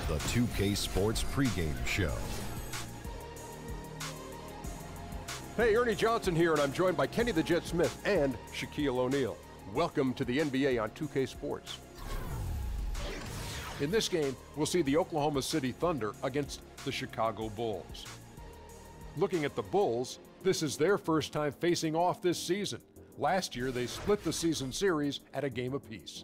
the 2K Sports pregame show. Hey, Ernie Johnson here, and I'm joined by Kenny the Jet Smith and Shaquille O'Neal. Welcome to the NBA on 2K Sports. In this game, we'll see the Oklahoma City Thunder against the Chicago Bulls. Looking at the Bulls, this is their first time facing off this season. Last year, they split the season series at a game apiece.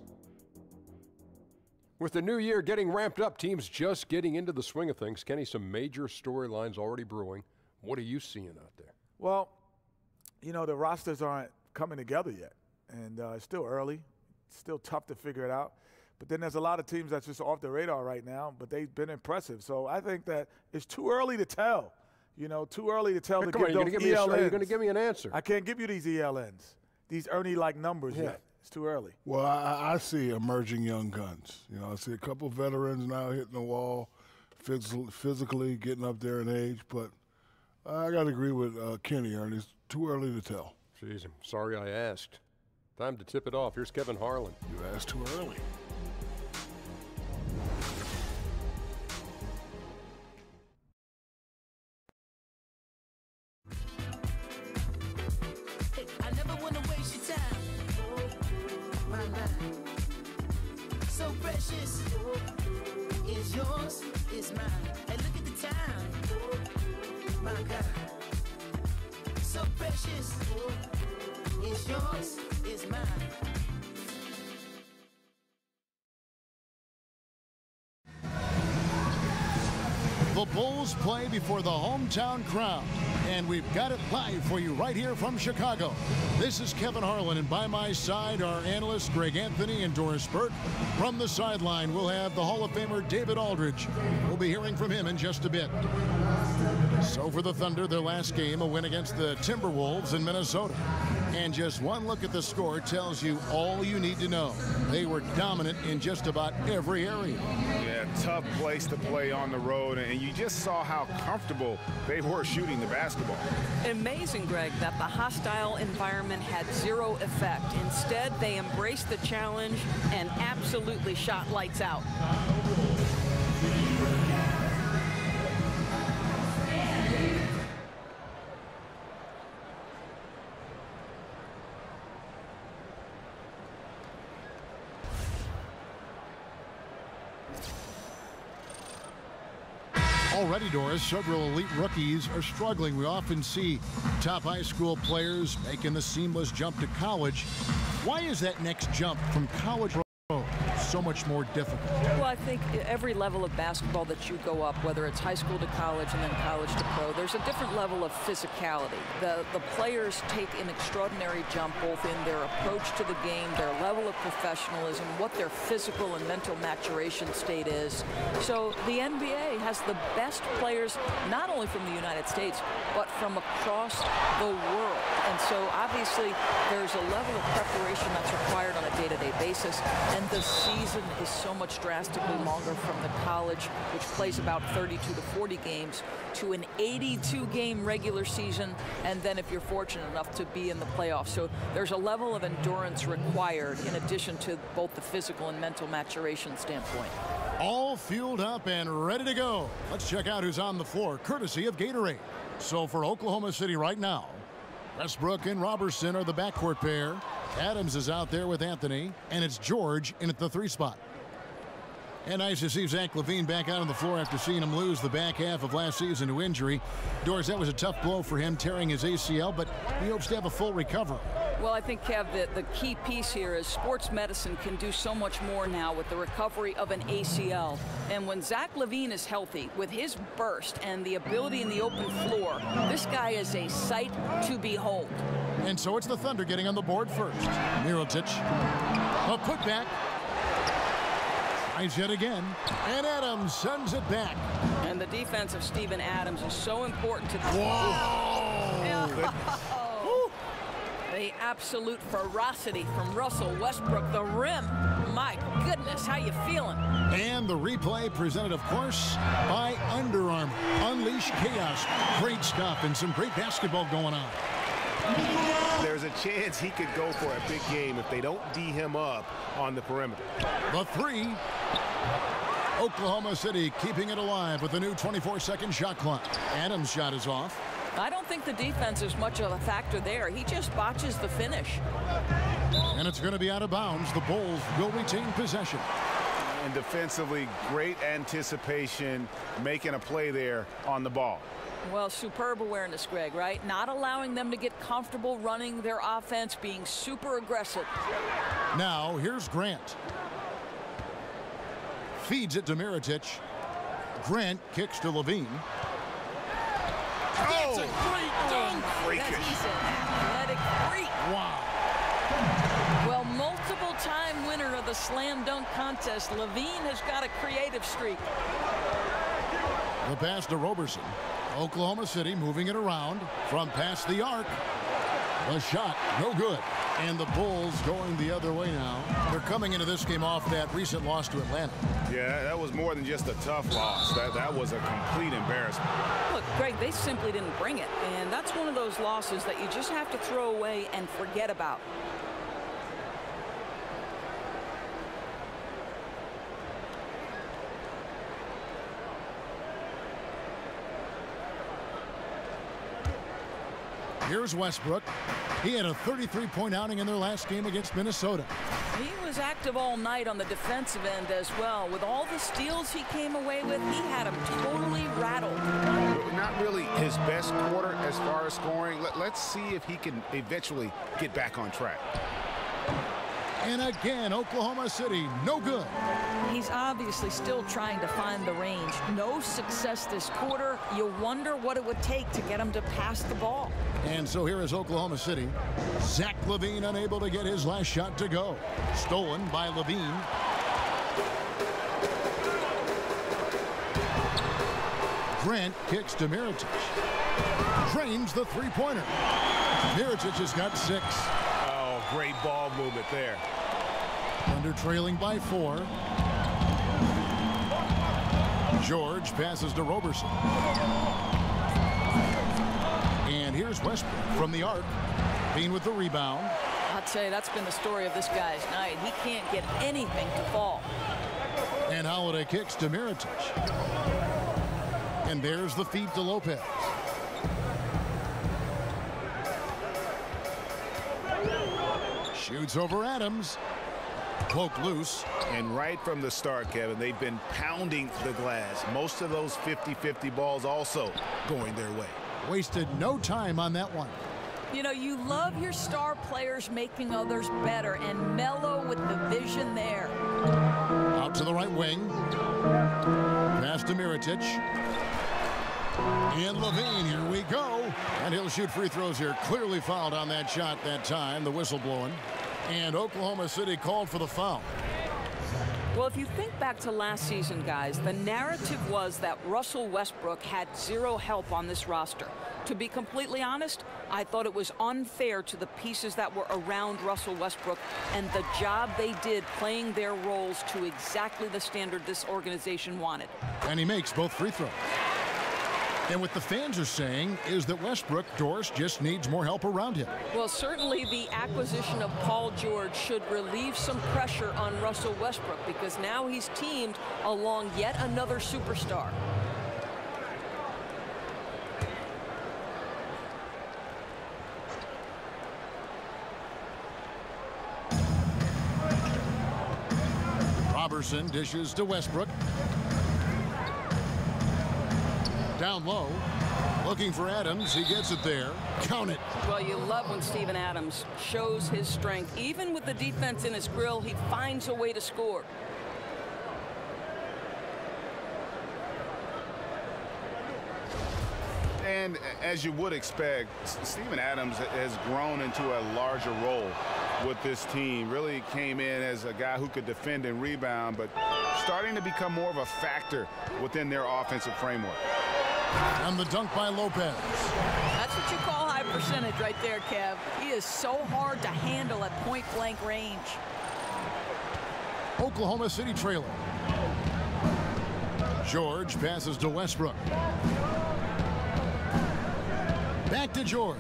With the new year getting ramped up, teams just getting into the swing of things. Kenny, some major storylines already brewing. What are you seeing out there? Well, you know, the rosters aren't coming together yet, and it's still early. It's still tough to figure it out. But then there's a lot of teams that's just off the radar right now, but they've been impressive. So I think that it's too early to tell. You know, too early to tell to give those ELNs. Are you going to give me an answer? I can't give you these ELNs, these Ernie-like numbers yet. It's too early. Well, I see emerging young guns. You know, I see a couple of veterans now hitting the wall, physically getting up there in age. But I got to agree with Kenny, Ernie. It's too early to tell. Jeez, I'm sorry I asked. Time to tip it off. Here's Kevin Harlan. You asked too early. Is yours, is mine. Hey, look at the time. My God. So precious. Is yours, is mine. The Bulls play before the hometown crowd, and we've got it live for you right here from Chicago. This is Kevin Harlan, and by my side are analysts Greg Anthony and Doris Burke. From the sideline, we'll have the Hall of Famer David Aldridge. We'll be hearing from him in just a bit. So for the Thunder, their last game, a win against the Timberwolves in Minnesota. And just one look at the score tells you all you need to know. They were dominant in just about every area. Yeah, tough place to play on the road, and you just saw how comfortable they were shooting the basketball. Amazing, Greg, that the hostile environment had zero effect. Instead, they embraced the challenge and absolutely shot lights out. Already, Doris, several elite rookies are struggling. We often see top high school players making the seamless jump to college. Why is that next jump from college so much more difficult? Well, I think every level of basketball that you go up, whether it's high school to college and then college to pro, there's a different level of physicality. The players take an extraordinary jump both in their approach to the game, their level of professionalism, what their physical and mental maturation state is. So the NBA has the best players, not only from the United States, but from across the world. And so obviously there's a level of preparation that's required on a day-to-day basis, and the season is so much drastically longer from the college, which plays about 32 to 40 games, to an 82-game regular season, and then if you're fortunate enough to be in the playoffs. So there's a level of endurance required in addition to both the physical and mental maturation standpoint. All fueled up and ready to go. Let's check out who's on the floor, courtesy of Gatorade. So for Oklahoma City right now, Westbrook and Robertson are the backcourt pair. Adams is out there with Anthony, and it's George in at the 3 spot. And nice to see Zach LaVine back out on the floor after seeing him lose the back half of last season to injury. Doris, that was a tough blow for him, tearing his ACL, but he hopes to have a full recovery. Well, I think, Kev, the key piece here is sports medicine can do so much more now with the recovery of an ACL. And when Zach LaVine is healthy, with his burst and the ability in the open floor, this guy is a sight to behold. And so it's the Thunder getting on the board first. Mirotic, a putback. Tries yet again, and Adams sends it back. And the defense of Steven Adams is so important to the The absolute ferocity from Russell Westbrook, the rim. My goodness, how you feeling? And the replay presented, of course, by Under Armour. Unleash chaos. Great stuff and some great basketball going on. There's a chance he could go for a big game if they don't D him up on the perimeter. The three. Oklahoma City keeping it alive with the new 24-second shot clock. Adams' shot is off. I don't think the defense is much of a factor there. He just botches the finish. And it's going to be out of bounds. The Bulls will retain possession. And defensively, great anticipation, making a play there on the ball. Well, superb awareness, Greg, right? Not allowing them to get comfortable running their offense, being super aggressive. Now, here's Grant. Feeds it to Mirotic. Grant kicks to Levine. That's a great dunk. He's an athletic freak. Wow. Well, multiple-time winner of the slam dunk contest, Levine has got a creative streak. The pass to Roberson. Oklahoma City moving it around from past the arc. The shot, no good. And the Bulls going the other way now. They're coming into this game off that recent loss to Atlanta. Yeah, that was more than just a tough loss. That was a complete embarrassment. Look, Greg, they simply didn't bring it. And that's one of those losses that you just have to throw away and forget about. Here's Westbrook. He had a 33-point outing in their last game against Minnesota. He was active all night on the defensive end as well. With all the steals he came away with, he had him totally rattled. Not really his best quarter as far as scoring. Let's see if he can eventually get back on track. And again, Oklahoma City, no good. He's obviously still trying to find the range. No success this quarter. You wonder what it would take to get him to pass the ball. And so here is Oklahoma City. Zach LaVine unable to get his last shot to go. Stolen by LaVine. Grant kicks to Mirotic. Drains the three-pointer. Mirotic has got 6. Oh, great ball movement there. Thunder trailing by 4. George passes to Roberson. And here's Westbrook from the arc. Bean with the rebound. I'd say that's been the story of this guy's night. He can't get anything to fall. And Holiday kicks to Mirotic. And there's the feed to Lopez. Shoots over Adams. Poked loose. And right from the start, Kevin, they've been pounding the glass. Most of those 50-50 balls also going their way. Wasted no time on that one. You know, you love your star players making others better, and Melo with the vision there. Out to the right wing. Pass to Mirotic. And LaVine, here we go. And he'll shoot free throws here. Clearly fouled on that shot that time. The whistle blowing. And Oklahoma City called for the foul. Well, if you think back to last season, guys, the narrative was that Russell Westbrook had zero help on this roster. To be completely honest, I thought it was unfair to the pieces that were around Russell Westbrook and the job they did playing their roles to exactly the standard this organization wanted. And he makes both free throws. And what the fans are saying is that Westbrook, Doris, just needs more help around him. Well, certainly the acquisition of Paul George should relieve some pressure on Russell Westbrook because now he's teamed along yet another superstar. Roberson dishes to Westbrook. Down low, looking for Adams. He gets it there. Count it. Well, you love when Steven Adams shows his strength. Even with the defense in his grill, he finds a way to score. And as you would expect, Steven Adams has grown into a larger role with this team. Really came in as a guy who could defend and rebound, but starting to become more of a factor within their offensive framework. And the dunk by Lopez. That's what you call high percentage right there, Kev. He is so hard to handle at point-blank range. Oklahoma City trailer. George passes to Westbrook. Back to George.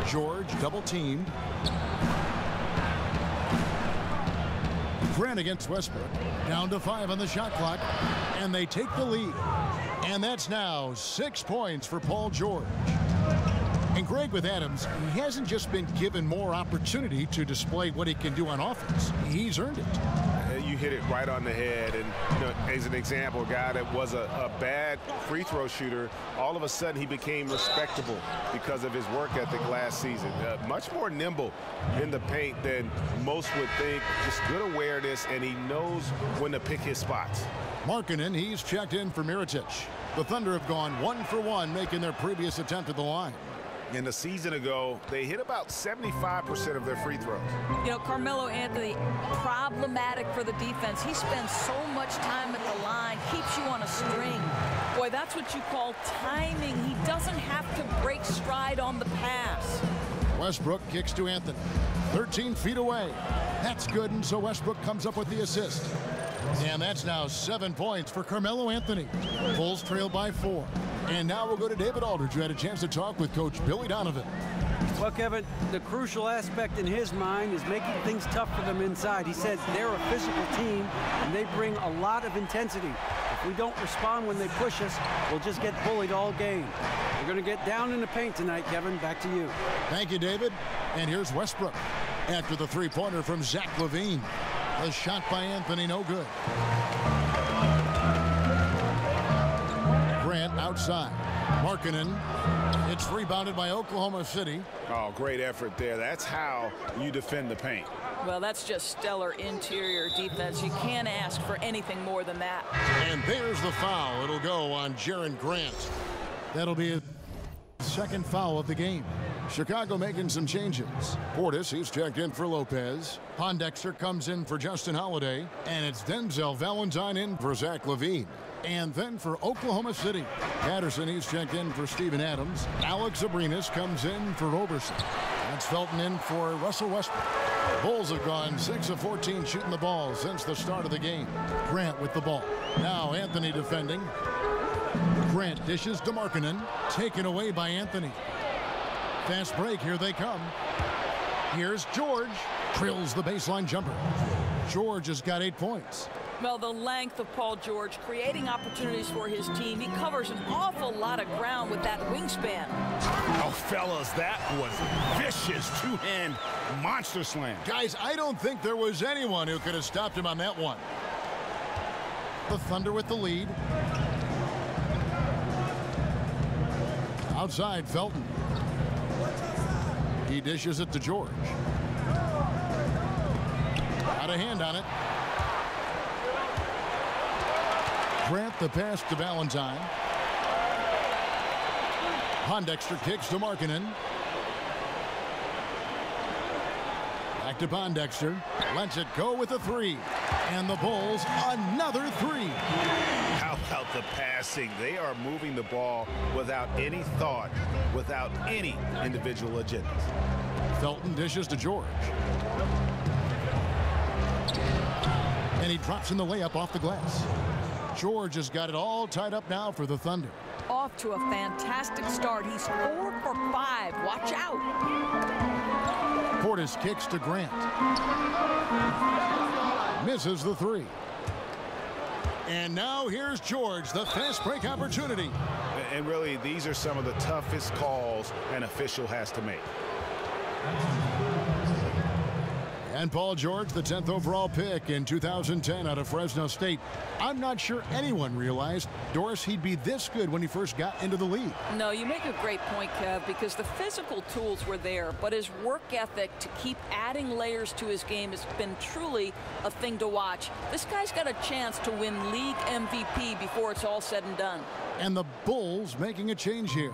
George double-teamed. Grant against Westbrook. Down to 5 on the shot clock, and they take the lead. And that's now 6 points for Paul George. And Greg, with Adams, he hasn't just been given more opportunity to display what he can do on offense. He's earned it. You hit it right on the head. And, you know, as an example, a guy that was a bad free throw shooter, all of a sudden he became respectable because of his work ethic last season. Much more nimble in the paint than most would think. Just good awareness, and he knows when to pick his spots. Markkanen, he's checked in for Mirotic. The Thunder have gone 1 for 1, making their previous attempt at the line. In the season ago, they hit about 75% of their free throws. You know, Carmelo Anthony, problematic for the defense. He spends so much time at the line, keeps you on a string. Boy, that's what you call timing. He doesn't have to break stride on the pass. Westbrook kicks to Anthony. 13 feet away. That's good, and so Westbrook comes up with the assist. And that's now 7 points for Carmelo Anthony. Bulls trail by 4. And now we'll go to David Aldridge, who had a chance to talk with Coach Billy Donovan. Well, Kevin, the crucial aspect in his mind is making things tough for them inside. He said they're a physical team, and they bring a lot of intensity. If we don't respond when they push us, we'll just get bullied all game. We're going to get down in the paint tonight, Kevin. Back to you. Thank you, David. And here's Westbrook after the three-pointer from Zach LaVine. A shot by Anthony, no good. Grant outside. Markkanen. It's rebounded by Oklahoma City. Oh, great effort there. That's how you defend the paint. Well, that's just stellar interior defense. You can't ask for anything more than that. And there's the foul. It'll go on Jaren Grant. That'll be his second foul of the game. Chicago making some changes. Portis, he's checked in for Lopez. Pondexter comes in for Justin Holiday. And it's Denzel Valentine in for Zach LaVine. And then for Oklahoma City, Patterson, he's checked in for Steven Adams. Alex Abrinas comes in for Roberson. That's Felton in for Russell Westbrook. Bulls have gone 6 of 14 shooting the ball since the start of the game. Grant with the ball. Now Anthony defending. Grant dishes to Markkanen. Taken away by Anthony. Fast break, here they come. Here's George. Drills the baseline jumper. George has got 8 points. Well, the length of Paul George, creating opportunities for his team. He covers an awful lot of ground with that wingspan. Oh, fellas, that was vicious two-hand monster slam. Guys, I don't think there was anyone who could have stopped him on that one. The Thunder with the lead. Outside, Felton. He dishes it to George. Got a hand on it. Grant the pass to Valentine. Pondexter kicks to Markkanen. Back to Pondexter. Lets it go with a three. And the Bulls, another three. How about the passing? They are moving the ball without any thought, without any individual agendas. Felton dishes to George. And he drops in the layup off the glass. George has got it all tied up now for the Thunder. Off to a fantastic start. He's 4 for 5. Watch out. Portis kicks to Grant. Misses the three. And now here's George, the fast break opportunity. And really, these are some of the toughest calls an official has to make. And Paul George, the 10th overall pick in 2010 out of Fresno State. I'm not sure anyone realized, Doris, he'd be this good when he first got into the league. No, you make a great point, Kev, because the physical tools were there, but his work ethic to keep adding layers to his game has been truly a thing to watch. This guy's got a chance to win league MVP before it's all said and done. And the Bulls making a change here.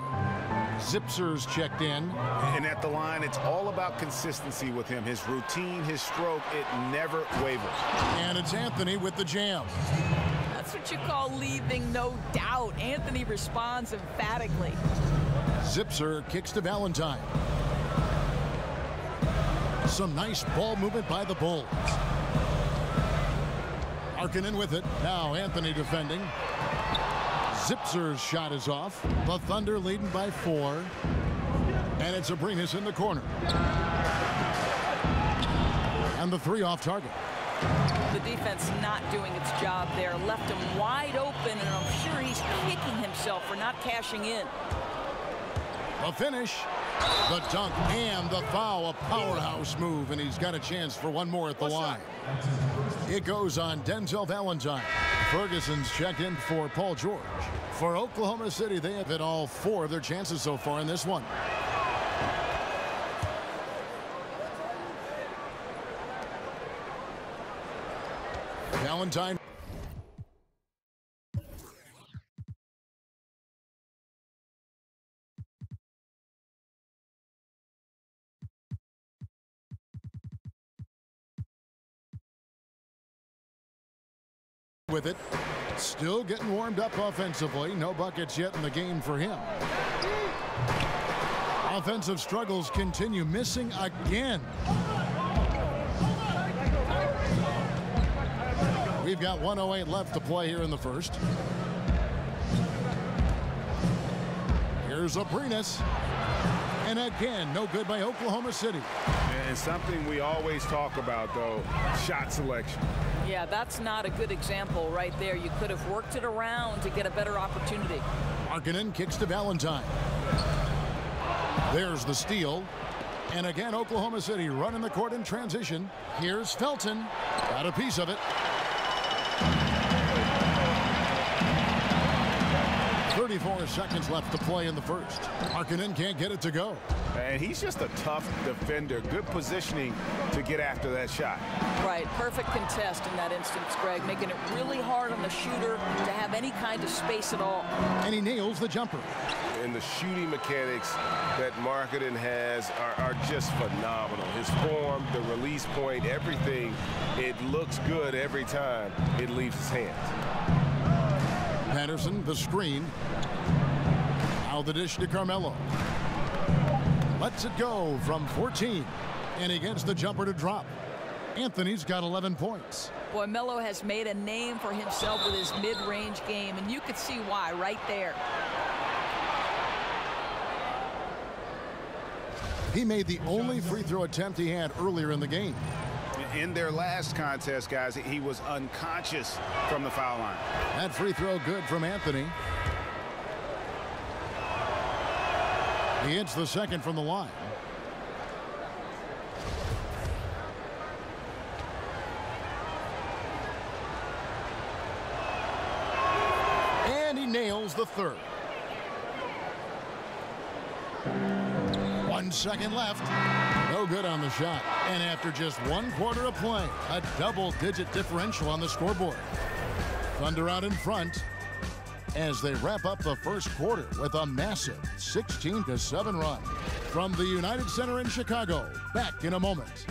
Zipser's checked in. And at the line, it's all about consistency with him. His routine, his stroke, it never wavers. And it's Anthony with the jam. That's what you call leaving no doubt. Anthony responds emphatically. Zipser kicks to Valentine. Some nice ball movement by the Bulls. Markkanen with it. Now Anthony defending. Zipser's shot is off. The Thunder leading by 4. And it's Abrinas in the corner. And the three off target. The defense not doing its job there. Left him wide open, and I'm sure he's kicking himself for not cashing in. The finish, the dunk, and the foul. A powerhouse move, and he's got a chance for one more at the line. It goes on Denzel Valentine. Ferguson's checked in for Paul George. For Oklahoma City, they have hit all 4 of their chances so far in this one. Valentine. With it, still getting warmed up offensively. No buckets yet in the game for him. Offensive struggles continue, missing again. We've got 1:08 left to play here in the first. Here's Abrines. And again, no good by Oklahoma City. And something we always talk about, though, shot selection. Yeah, that's not a good example right there. You could have worked it around to get a better opportunity. Markkanen kicks to Valentine. There's the steal. And again, Oklahoma City running the court in transition. Here's Felton. Got a piece of it. 34 seconds left to play in the first. Markkanen can't get it to go. And he's just a tough defender. Good positioning to get after that shot. Right, perfect contest in that instance, Greg, making it really hard on the shooter to have any kind of space at all. And he nails the jumper. And the shooting mechanics that Markkanen has are just phenomenal. His form, the release point, everything, it looks good every time it leaves his hands. Patterson, the screen. Now the dish to Carmelo. Lets it go from 14. And he gets the jumper to drop. Anthony's got 11 points. Boy, Melo has made a name for himself with his mid-range game, and you could see why right there. He made the only free throw attempt he had earlier in the game. In their last contest, guys, he was unconscious from the foul line. That free throw good from Anthony. He hits the second from the line. And he nails the third. 1 second left. No good on the shot. And after just 1 quarter of play, a double-digit differential on the scoreboard. Thunder out in front as they wrap up the first quarter with a massive 16-7 run. From the United Center in Chicago, back in a moment.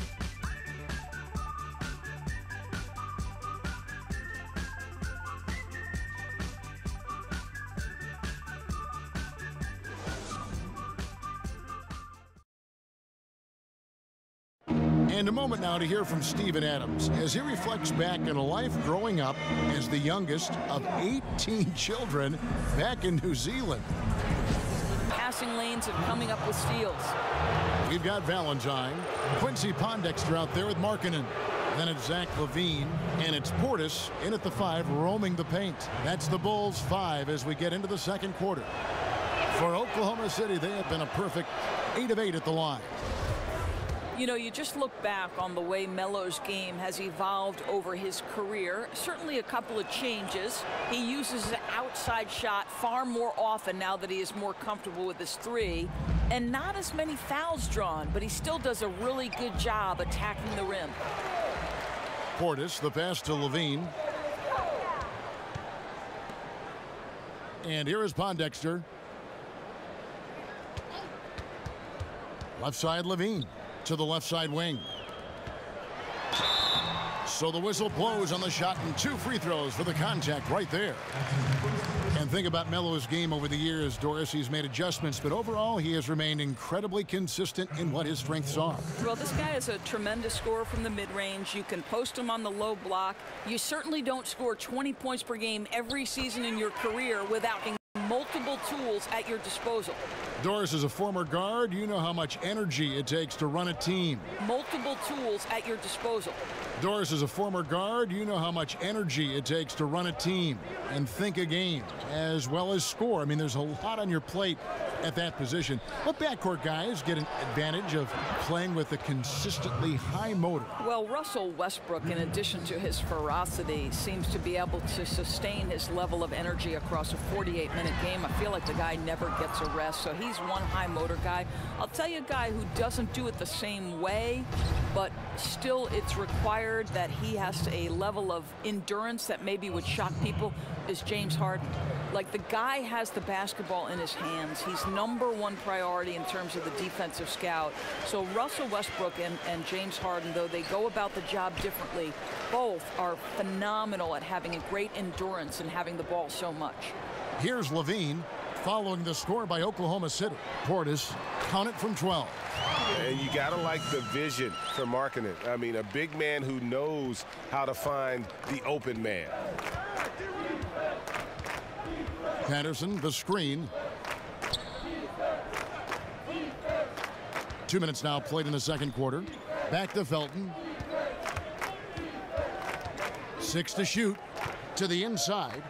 And a moment now to hear from Steven Adams as he reflects back on a life growing up as the youngest of 18 children back in New Zealand. Passing lanes and coming up with steals. We've got Valentine, Quincy Pondexter out there with Markkanen. Then it's Zach LaVine, and it's Portis in at the 5, roaming the paint. That's the Bulls' 5 as we get into the second quarter. For Oklahoma City, they have been a perfect 8 of 8 at the line. You know, you just look back on the way Melo's game has evolved over his career. Certainly a couple of changes. He uses an outside shot far more often now that he is more comfortable with his 3. And not as many fouls drawn, but he still does a really good job attacking the rim. Portis, the pass to LaVine. And here is Pondexter. Left side LaVine. To the left side wing. So the whistle blows on the shot and 2 free throws for the contact right there. And think about Melo's game over the years, Doris. He's made adjustments, but overall he has remained incredibly consistent in what his strengths are. Well, this guy is a tremendous scorer from the mid-range. You can post him on the low block. You certainly don't score 20 points per game every season in your career without having multiple tools at your disposal. Doris is a former guard. You know how much energy it takes to run a team. Multiple tools at your disposal. Doris is a former guard. You know how much energy it takes to run a team and think a game as well as score. I mean, there's a lot on your plate at that position. But backcourt guys get an advantage of playing with a consistently high motor. Well, Russell Westbrook, in addition to his ferocity, seems to be able to sustain his level of energy across a 48-minute game. I feel like the guy never gets a rest, so he's one high motor guy. I'll tell you a guy who doesn't do it the same way, but still it's required that he has a level of endurance that maybe would shock people, is James Harden. Like, the guy has the basketball in his hands. He's #1 priority in terms of the defensive scout. So Russell Westbrook and James Harden, though they go about the job differently, both are phenomenal at having a great endurance and having the ball so much. Here's Levine following the score by Oklahoma City. Portis count it from 12. And you got to like the vision for Markkanen. I mean, a big man who knows how to find the open man. Patterson, the screen. 2 minutes now played in the second quarter. Back to Felton. 6 to shoot. To the inside.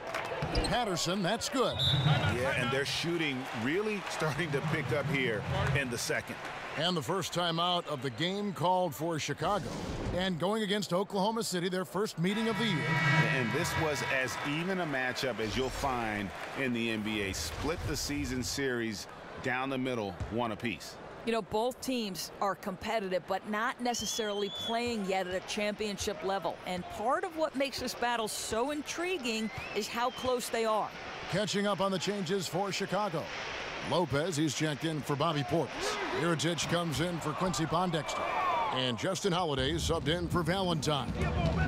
Patterson, that's good. Yeah, and their shooting really starting to pick up here in the second. And the first timeout of the game called for Chicago. And going against Oklahoma City, their first meeting of the year. And this was as even a matchup as you'll find in the NBA. Split the season series down the middle, one apiece. You know, both teams are competitive, but not necessarily playing yet at a championship level. And part of what makes this battle so intriguing is how close they are. Catching up on the changes for Chicago. Lopez, he's checked in for Bobby Portis. Mirotic comes in for Quincy Pondexter. And Justin Holiday subbed in for Valentine.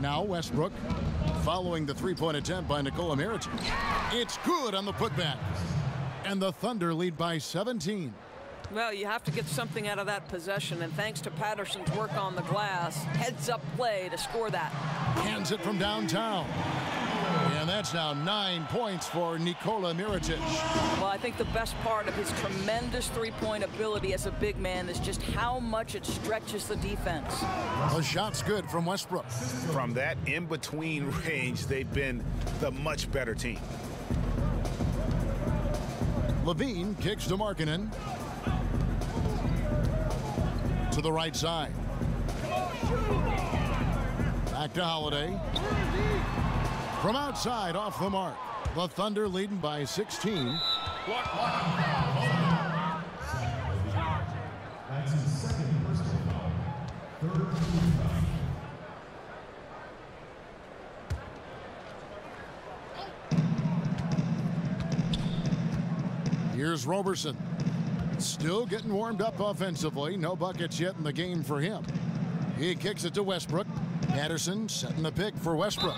Now Westbrook following the three-point attempt by Nikola Mirotic. It's good on the putback. And the Thunder lead by 17. Well, you have to get something out of that possession, and thanks to Patterson's work on the glass, heads-up play to score that. Hands it from downtown. And that's now 9 points for Nikola Mirotic. Well, I think the best part of his tremendous three-point ability as a big man is just how much it stretches the defense. The shot's good from Westbrook. From that in-between range, they've been the much better team. Levine kicks to Markkanen. To the right side. Back to Holiday. From outside, off the mark. The Thunder leading by 16. Here's Roberson. Still getting warmed up offensively. No buckets yet in the game for him. He kicks it to Westbrook. Patterson setting the pick for Westbrook.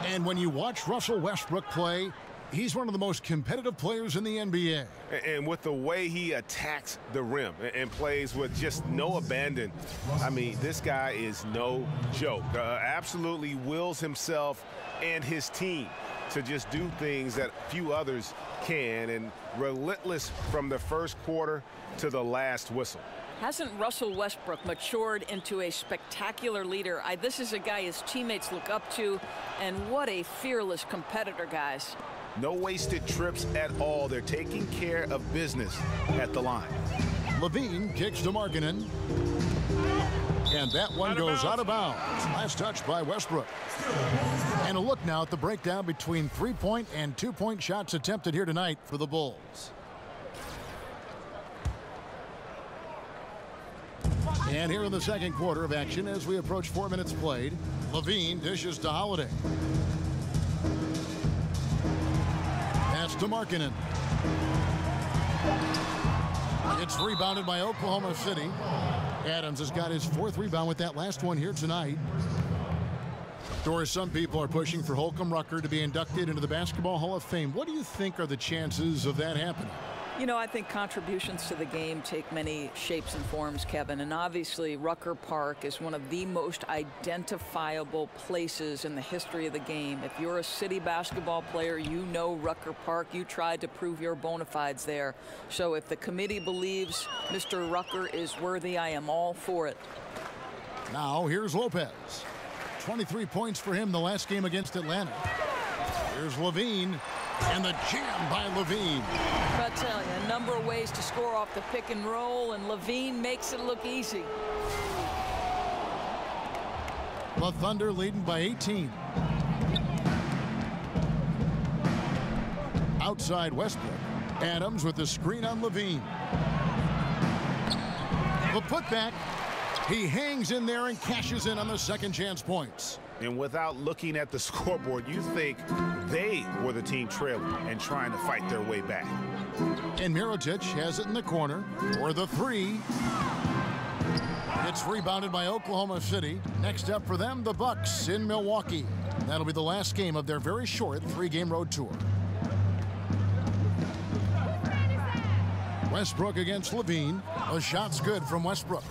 And when you watch Russell Westbrook play, he's one of the most competitive players in the NBA. And with the way he attacks the rim and plays with just no abandon, I mean, this guy is no joke. Absolutely wills himself and his team to just do things that few others can, and relentless from the first quarter to the last whistle. Hasn't Russell Westbrook matured into a spectacular leader? This is a guy his teammates look up to, and what a fearless competitor, guys. No wasted trips at all. They're taking care of business at the line. Levine kicks to Markkanen. And that one goes out of bounds. Last touch by Westbrook. And a look now at the breakdown between three-point and two-point shots attempted here tonight for the Bulls. And here in the second quarter of action, as we approach 4 minutes played, Levine dishes to Holiday. Pass to Markkanen. It's rebounded by Oklahoma City. Adams has got his fourth rebound with that last one here tonight. Doris, some people are pushing for Holcomb Rucker to be inducted into the Basketball Hall of Fame. What do you think are the chances of that happening? You know, I think contributions to the game take many shapes and forms, Kevin, and obviously Rucker Park is one of the most identifiable places in the history of the game. If you're a city basketball player, you know Rucker Park. You tried to prove your bona fides there. So if the committee believes Mr. Rucker is worthy, I am all for it. Now here's Lopez. 23 points for him the last game against Atlanta. Here's Levine. And the jam by Levine. I tell you, a number of ways to score off the pick and roll, and Levine makes it look easy. The Thunder leading by 18. Outside Westbrook. Adams with the screen on Levine. The putback. He hangs in there and cashes in on the second chance points. And without looking at the scoreboard, you think they were the team trailing and trying to fight their way back. And Mirotic has it in the corner for the three. It's rebounded by Oklahoma City. Next up for them, the Bucks in Milwaukee. That'll be the last game of their very short 3-game road tour. Westbrook against Levine. A shot's good from Westbrook.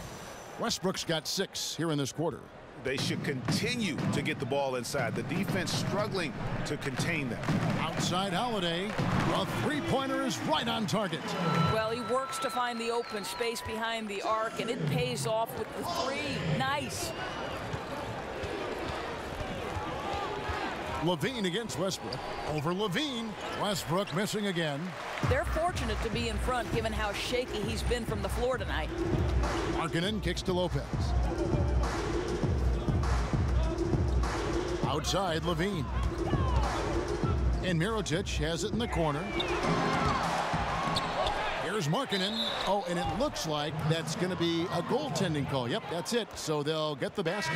Westbrook's got 6 here in this quarter. They should continue to get the ball inside. The defense struggling to contain them. Outside Holiday. A three-pointer is right on target. Well, he works to find the open space behind the arc, and it pays off with the three. Nice. Levine against Westbrook. Over Levine. Westbrook missing again. They're fortunate to be in front, given how shaky he's been from the floor tonight. Markkanen kicks to Lopez. Outside Levine. And Mirotic has it in the corner. Here's Markkanen. Oh, and it looks like that's going to be a goaltending call. Yep, that's it. So they'll get the basket.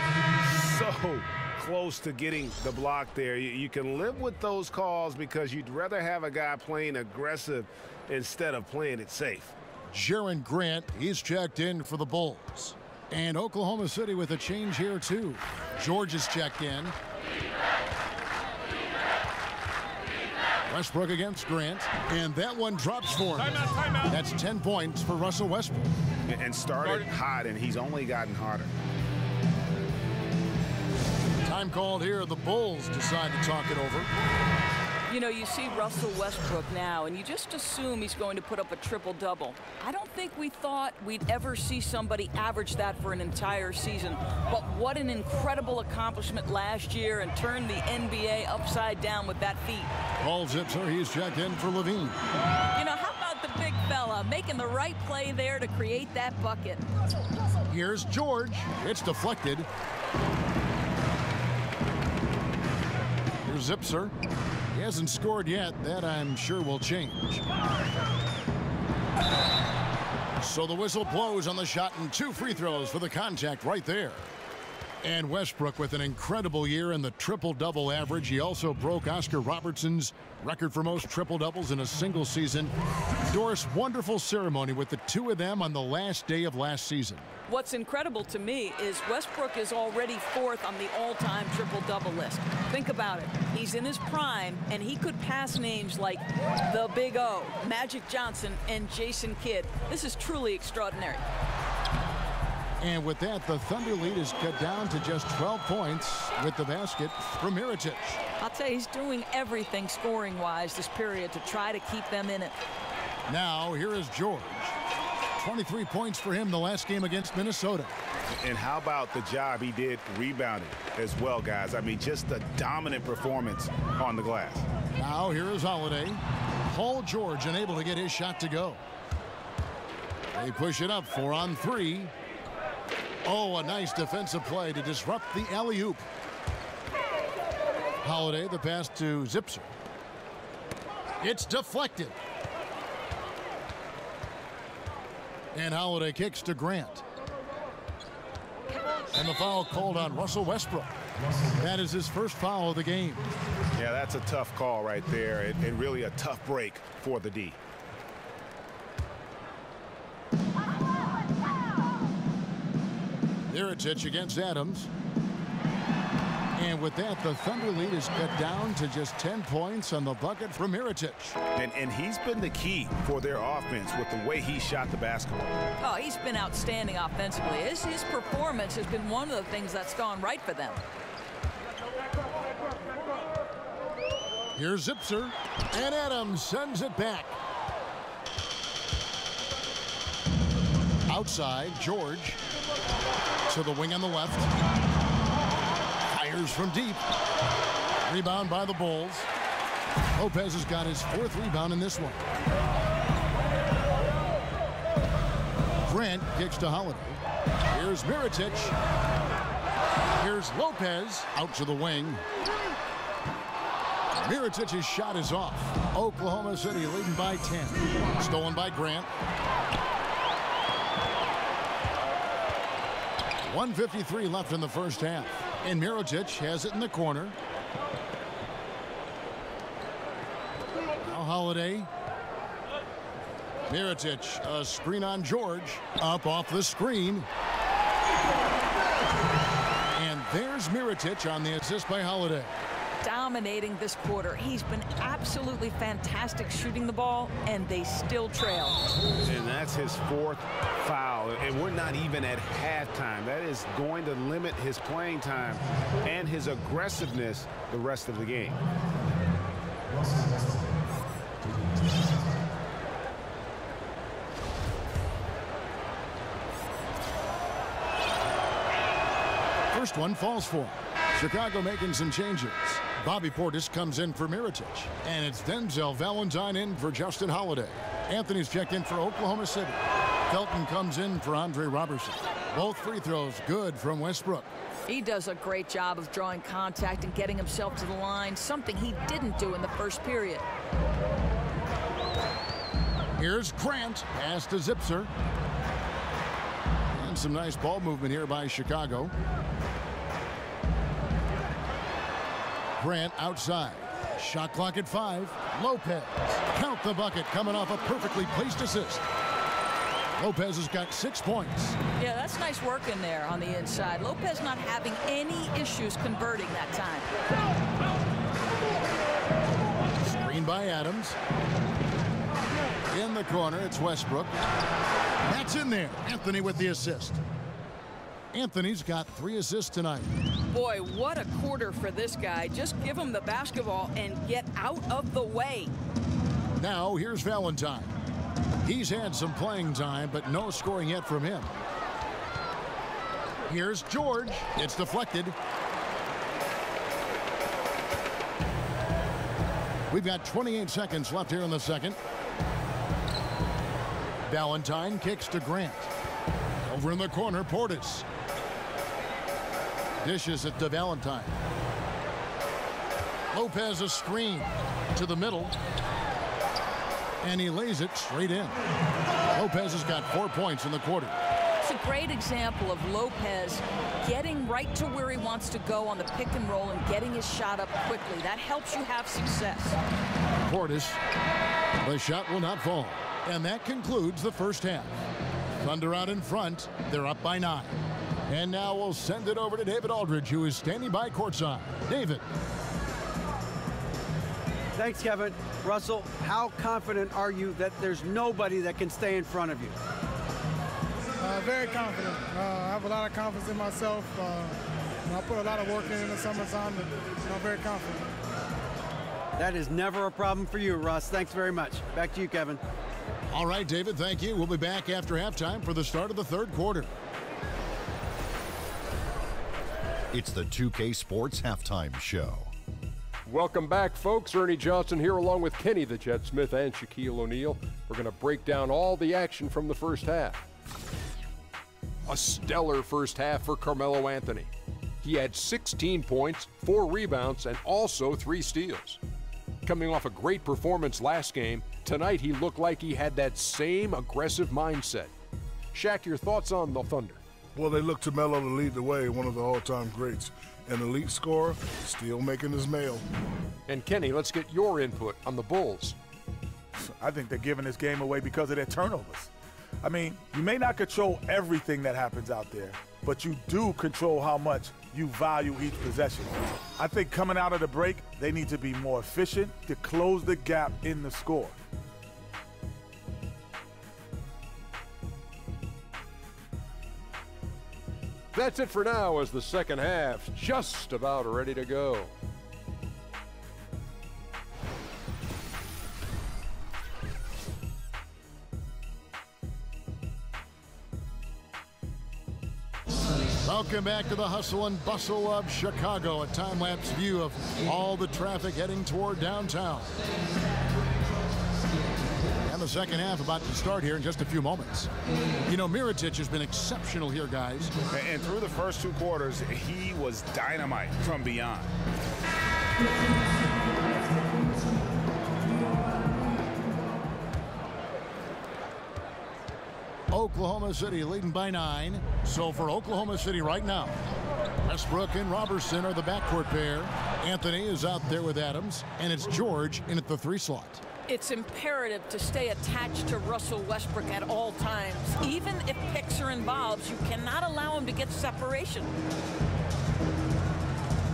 So close to getting the block there. You can live with those calls because you'd rather have a guy playing aggressive instead of playing it safe. Jaren Grant, he's checked in for the Bulls. And Oklahoma City with a change here, too. George is checked in. Westbrook against Grant, and that one drops for him. Timeout. That's 10 points for Russell Westbrook. And started hot, and he's only gotten hotter. Time called here. The Bulls decide to talk it over. You know, you see Russell Westbrook now, and you just assume he's going to put up a triple-double. I don't think we thought we'd ever see somebody average that for an entire season. But what an incredible accomplishment last year, and turned the NBA upside down with that feat. Paul Zipser, he's checked in for Levine. You know, how about the big fella making the right play there to create that bucket? Here's George. It's deflected. Here's Zipser. He hasn't scored yet. That, I'm sure, will change. So the whistle blows on the shot, and 2 free throws for the contact right there. And Westbrook with an incredible year in the triple-double average. He also broke Oscar Robertson's record for most triple-doubles in a single season. Doris, wonderful ceremony with the 2 of them on the last day of last season. What's incredible to me is Westbrook is already 4th on the all-time triple-double list. Think about it. He's in his prime, and he could pass names like the Big O, Magic Johnson, and Jason Kidd. This is truly extraordinary. And with that, the Thunder lead is cut down to just 12 points with the basket from Mirotic. I'll tell you, he's doing everything scoring-wise this period to try to keep them in it. Now, here is George. 23 points for him the last game against Minnesota. And how about the job he did rebounding as well, guys? I mean, just a dominant performance on the glass. Now, here is Holiday. Paul George unable to get his shot to go. They push it up 4 on 3. Oh, a nice defensive play to disrupt the alley-oop. Holiday, the pass to Zipser. It's deflected. And Holiday kicks to Grant. And the foul called on Russell Westbrook. That is his first foul of the game. Yeah, that's a tough call right there, and really a tough break for the D. Mirotic against Adams. And with that, the Thunder lead is cut down to just 10 points on the bucket from Mirotic. And he's been the key for their offense with the way he shot the basketball. Oh, he's been outstanding offensively. His performance has been one of the things that's gone right for them. Here's Zipser, and Adams sends it back. Outside, George to the wing on the left. Fires from deep. Rebound by the Bulls. Lopez has got his 4th rebound in this one. Grant kicks to Holiday. Here's Mirotic. Here's Lopez out to the wing. Mirotic's shot is off. Oklahoma City leading by 10. Stolen by Grant. 1:53 left in the first half. And Mirotic has it in the corner. Now Holiday. Mirotic, a screen on George. Up off the screen. And there's Mirotic on the assist by Holiday. Dominating this quarter. He's been absolutely fantastic shooting the ball, and they still trail. And that's his 4th foul, and we're not even at halftime. That is going to limit his playing time and his aggressiveness the rest of the game. First one falls for him. Chicago making some changes. Bobby Portis comes in for Mirotic. And it's Denzel Valentine in for Justin Holiday. Anthony's checked in for Oklahoma City. Felton comes in for Andre Robertson. Both free throws good from Westbrook. He does a great job of drawing contact and getting himself to the line, something he didn't do in the first period. Here's Grant. Pass to Zipser. And some nice ball movement here by Chicago. Grant outside. Shot clock at 5. Lopez. Count the bucket coming off a perfectly placed assist. Lopez has got 6 points. Yeah, that's nice work in there on the inside. Lopez not having any issues converting that time. Screen by Adams. In the corner, it's Westbrook. That's in there. Anthony with the assist. Anthony's got 3 assists tonight. Boy, what a quarter for this guy. Just give him the basketball and get out of the way. Now here's Valentine. He's had some playing time, but no scoring yet from him. Here's George. It's deflected. We've got 28 seconds left here in the second. Valentine kicks to Grant. Over in the corner, Portis. Dishes it to Valentine. Lopez a screen to the middle. And he lays it straight in. Lopez has got 4 points in the quarter. It's a great example of Lopez getting right to where he wants to go on the pick and roll and getting his shot up quickly. That helps you have success. Portis. The shot will not fall. And that concludes the first half. Thunder out in front. They're up by 9. And now we'll send it over to David Aldridge, who is standing by courtside. David. Thanks, Kevin. Russell, how confident are you that there's nobody that can stay in front of you? Very confident. I have a lot of confidence in myself. I put a lot of work in the summertime, and I'm very confident. That is never a problem for you, Russ. Thanks very much. Back to you, Kevin. All right, David, thank you. We'll be back after halftime for the start of the third quarter. It's the 2K Sports Halftime Show. Welcome back, folks. Ernie Johnson here along with Kenny the Jet Smith and Shaquille O'Neal. We're going to break down all the action from the first half. A stellar first half for Carmelo Anthony. He had 16 points, 4 rebounds, and also 3 steals. Coming off a great performance last game, tonight he looked like he had that same aggressive mindset. Shaq, your thoughts on the Thunder? Well, they look to Melo to lead the way, one of the all-time greats. An elite scorer, still making his mail. And Kenny, let's get your input on the Bulls. I think they're giving this game away because of their turnovers. I mean, you may not control everything that happens out there, but you do control how much you value each possession. I think coming out of the break, they need to be more efficient to close the gap in the score. That's it for now as the second half's just about ready to go. Welcome back to the hustle and bustle of Chicago, a time-lapse view of all the traffic heading toward downtown. And the second half about to start here in just a few moments. You know, Mirotic has been exceptional here, guys. And through the first 2 quarters, he was dynamite from beyond. Oklahoma City leading by 9. So for Oklahoma City right now, Westbrook and Robertson are the backcourt pair. Anthony is out there with Adams, and it's George in at the 3 slot. It's imperative to stay attached to Russell Westbrook at all times. Even if picks are involved, you cannot allow him to get separation.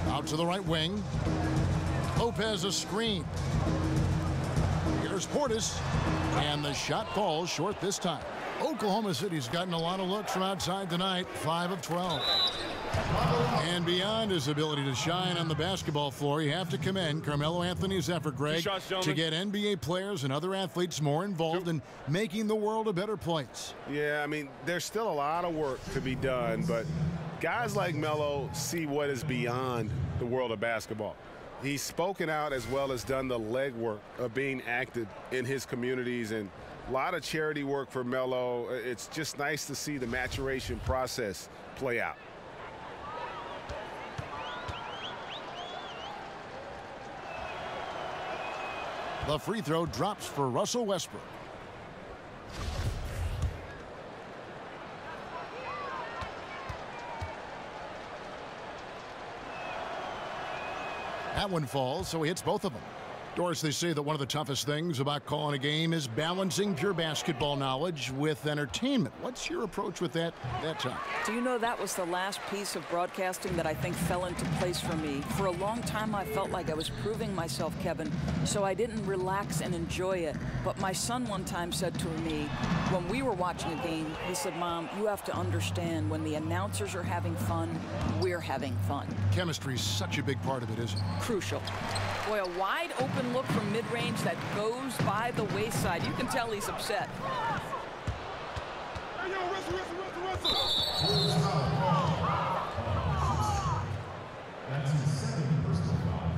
Out to the right wing. Lopez a screen. Here's Portis, and the shot falls short this time. Oklahoma City's gotten a lot of looks from outside tonight, 5 of 12. And beyond his ability to shine on the basketball floor, you have to commend Carmelo Anthony's effort, Greg, to get NBA players and other athletes more involved in making the world a better place. Yeah, I mean, there's still a lot of work to be done, but guys like Melo see what is beyond the world of basketball. He's spoken out as well as done the legwork of being active in his communities, and a lot of charity work for Melo. It's just nice to see the maturation process play out. The free throw drops for Russell Westbrook. That one falls, so he hits both of them. Doris, they say that one of the toughest things about calling a game is balancing pure basketball knowledge with entertainment. What's your approach with that time? Do you know that was the last piece of broadcasting that I think fell into place for me? For a long time, I felt like I was proving myself, Kevin, so I didn't relax and enjoy it. But my son one time said to me, when we were watching a game, he said, Mom, you have to understand when the announcers are having fun, we're having fun. Chemistry is such a big part of it, isn't it? Crucial. Boy, a wide open look from mid-range that goes by the wayside. You can tell he's upset. Hey, yo, Russell. That's his second personal foul.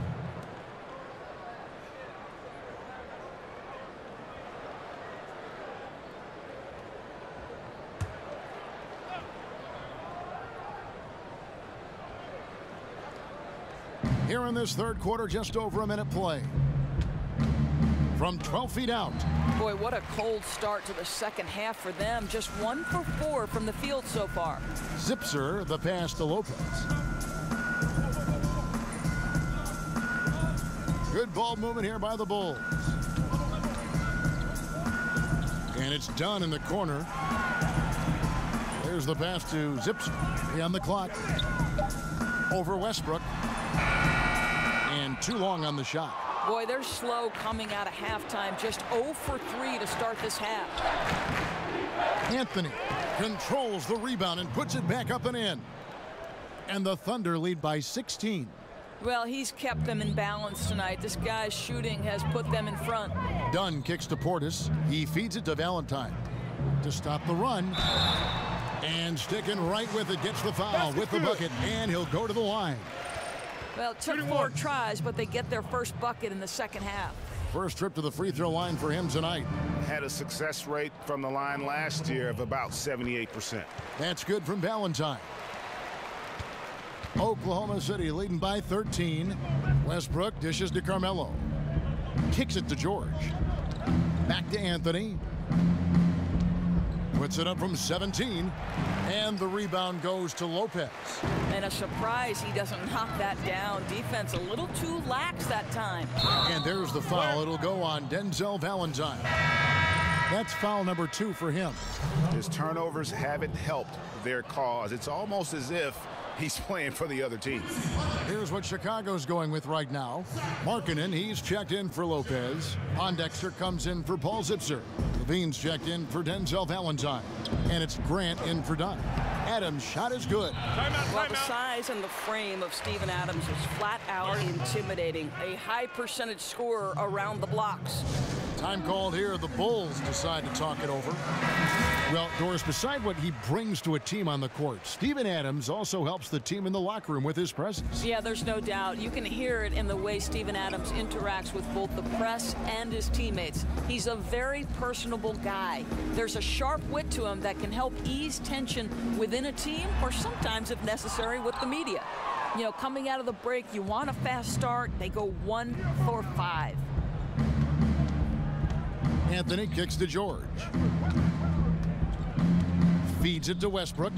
Here in this third quarter, just over a minute play. From 12 feet out. Boy, what a cold start to the second half for them. Just 1 for 4 from the field so far. Zipser, the pass to Lopez. Good ball movement here by the Bulls. And it's done in the corner. There's the pass to Zipser. On the clock. Over Westbrook. And too long on the shot. Boy, they're slow coming out of halftime. Just 0 for 3 to start this half. Anthony controls the rebound and puts it back up and in. And the Thunder lead by 16. Well, he's kept them in balance tonight. This guy's shooting has put them in front. Dunn kicks to Portis. He feeds it to Valentine to stop the run. And sticking right with it, gets the foul with the bucket, and he'll go to the line. Well, it took 4 tries, but they get their first bucket in the second half. First trip to the free throw line for him tonight. Had a success rate from the line last year of about 78%. That's good from Valentine. Oklahoma City leading by 13. Westbrook dishes to Carmelo. Kicks it to George. Back to Anthony. Puts it up from 17. And the rebound goes to Lopez. And a surprise he doesn't knock that down. Defense a little too lax that time. And there's the foul. It'll go on Denzel Valentine. That's foul number 2 for him. His turnovers haven't helped their cause. It's almost as if he's playing for the other team. Here's what Chicago's going with right now. Markkanen, he's checked in for Lopez. Pondexter comes in for Paul Zipser. Levine's checked in for Denzel Valentine. And it's Grant in for Dunn. Adams' shot is good. Well, the size and the frame of Steven Adams is flat out intimidating. A high percentage scorer around the blocks. Time called here. The Bulls decide to talk it over. Well, Doris, beside what he brings to a team on the court, Steven Adams also helps the team in the locker room with his presence. Yeah, there's no doubt. You can hear it in the way Steven Adams interacts with both the press and his teammates. He's a very personable guy. There's a sharp wit to him that can help ease tension within a team or sometimes, if necessary, with the media. You know, coming out of the break, you want a fast start. They go 1 for 5. Anthony kicks to George. Feeds it to Westbrook.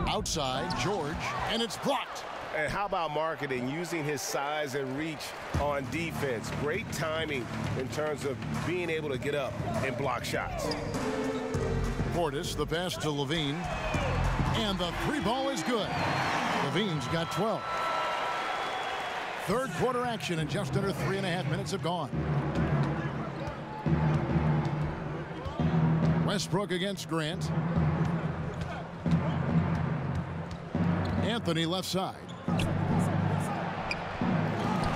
Outside, George, and it's blocked. And how about Markkanen using his size and reach on defense? Great timing in terms of being able to get up and block shots. Portis, the pass to Levine. And the three ball is good. Levine's got 12. Third quarter action, and just under 3.5 minutes have gone. Westbrook against Grant. Anthony left side.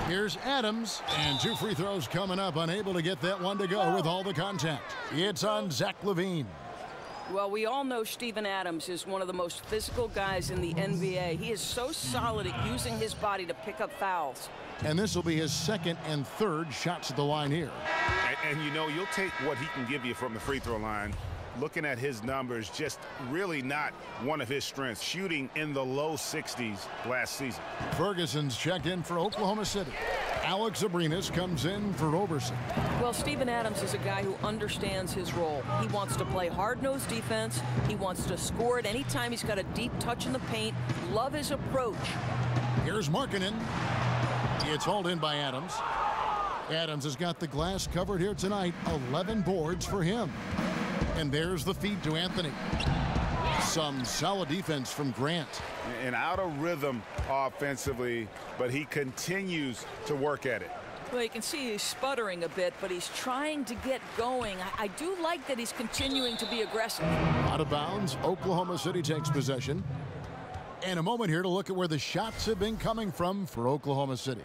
Here's Adams, and 2 free throws coming up, unable to get that one to go with all the contact. It's on Zach LaVine. Well, we all know Steven Adams is one of the most physical guys in the NBA. He is so solid at using his body to pick up fouls. And this will be his second and third shots at the line here. And you know, you'll take what he can give you from the free throw line. Looking at his numbers, just really not one of his strengths. Shooting in the low 60s last season. Ferguson's checked in for Oklahoma City. Alex Abrinas comes in for Roberson. Well, Steven Adams is a guy who understands his role. He wants to play hard-nosed defense. He wants to score it anytime he's got a deep touch in the paint. Love his approach. Here's Markkanen. It's hauled in by Adams. Adams has got the glass covered here tonight. 11 boards for him. And there's the feed to Anthony. Some solid defense from Grant. And out of rhythm offensively, but he continues to work at it. Well, you can see he's sputtering a bit, but he's trying to get going. I do like that he's continuing to be aggressive. Out of bounds, Oklahoma City takes possession. And a moment here to look at where the shots have been coming from for Oklahoma City.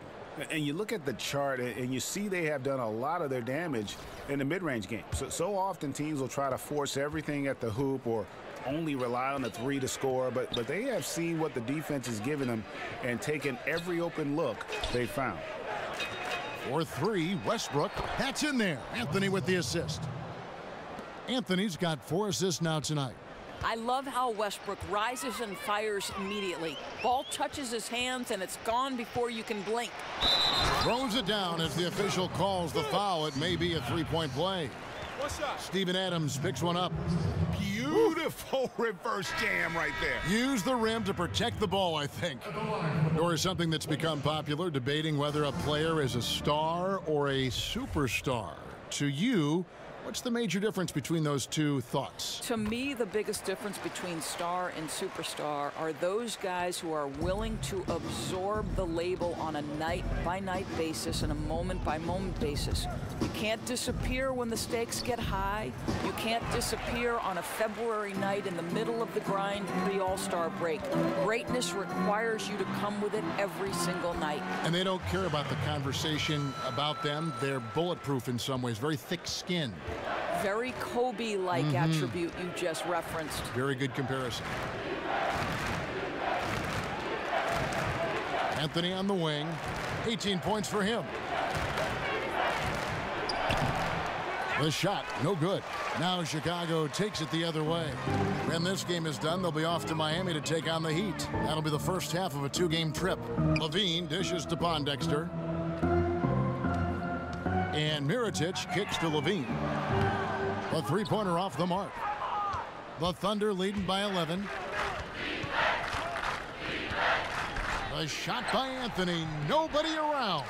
And you look at the chart, and you see they have done a lot of their damage in the mid-range game. So often teams will try to force everything at the hoop or only rely on the three to score, but they have seen what the defense is giving them and taken every open look they found. For 3, Westbrook. That's in there. Anthony with the assist. Anthony's got 4 assists now tonight. I love how Westbrook rises and fires immediately. Ball touches his hands, and it's gone before you can blink. Throws it down as the official calls the foul. It may be a three-point play. Steven Adams picks one up. Beautiful reverse jam right there. Use the rim to protect the ball, I think. Or something that's become popular, debating whether a player is a star or a superstar. To you, what's the major difference between those two thoughts? To me, the biggest difference between star and superstar are those guys who are willing to absorb the label on a night-by-night basis and a moment-by-moment basis. You can't disappear when the stakes get high. You can't disappear on a February night in the middle of the grind pre-All-Star break. Greatness requires you to come with it every single night. And they don't care about the conversation about them. They're bulletproof in some ways, very thick-skinned. Very Kobe-like attribute you just referenced. Very good comparison. Anthony on the wing. 18 points for him. The shot, no good. Now Chicago takes it the other way. When this game is done, they'll be off to Miami to take on the Heat. That'll be the first half of a 2-game trip. Levine dishes to Pondexter. And Mirotic kicks to Levine. The three-pointer off the mark. The Thunder leading by 11. A shot by Anthony. Nobody around.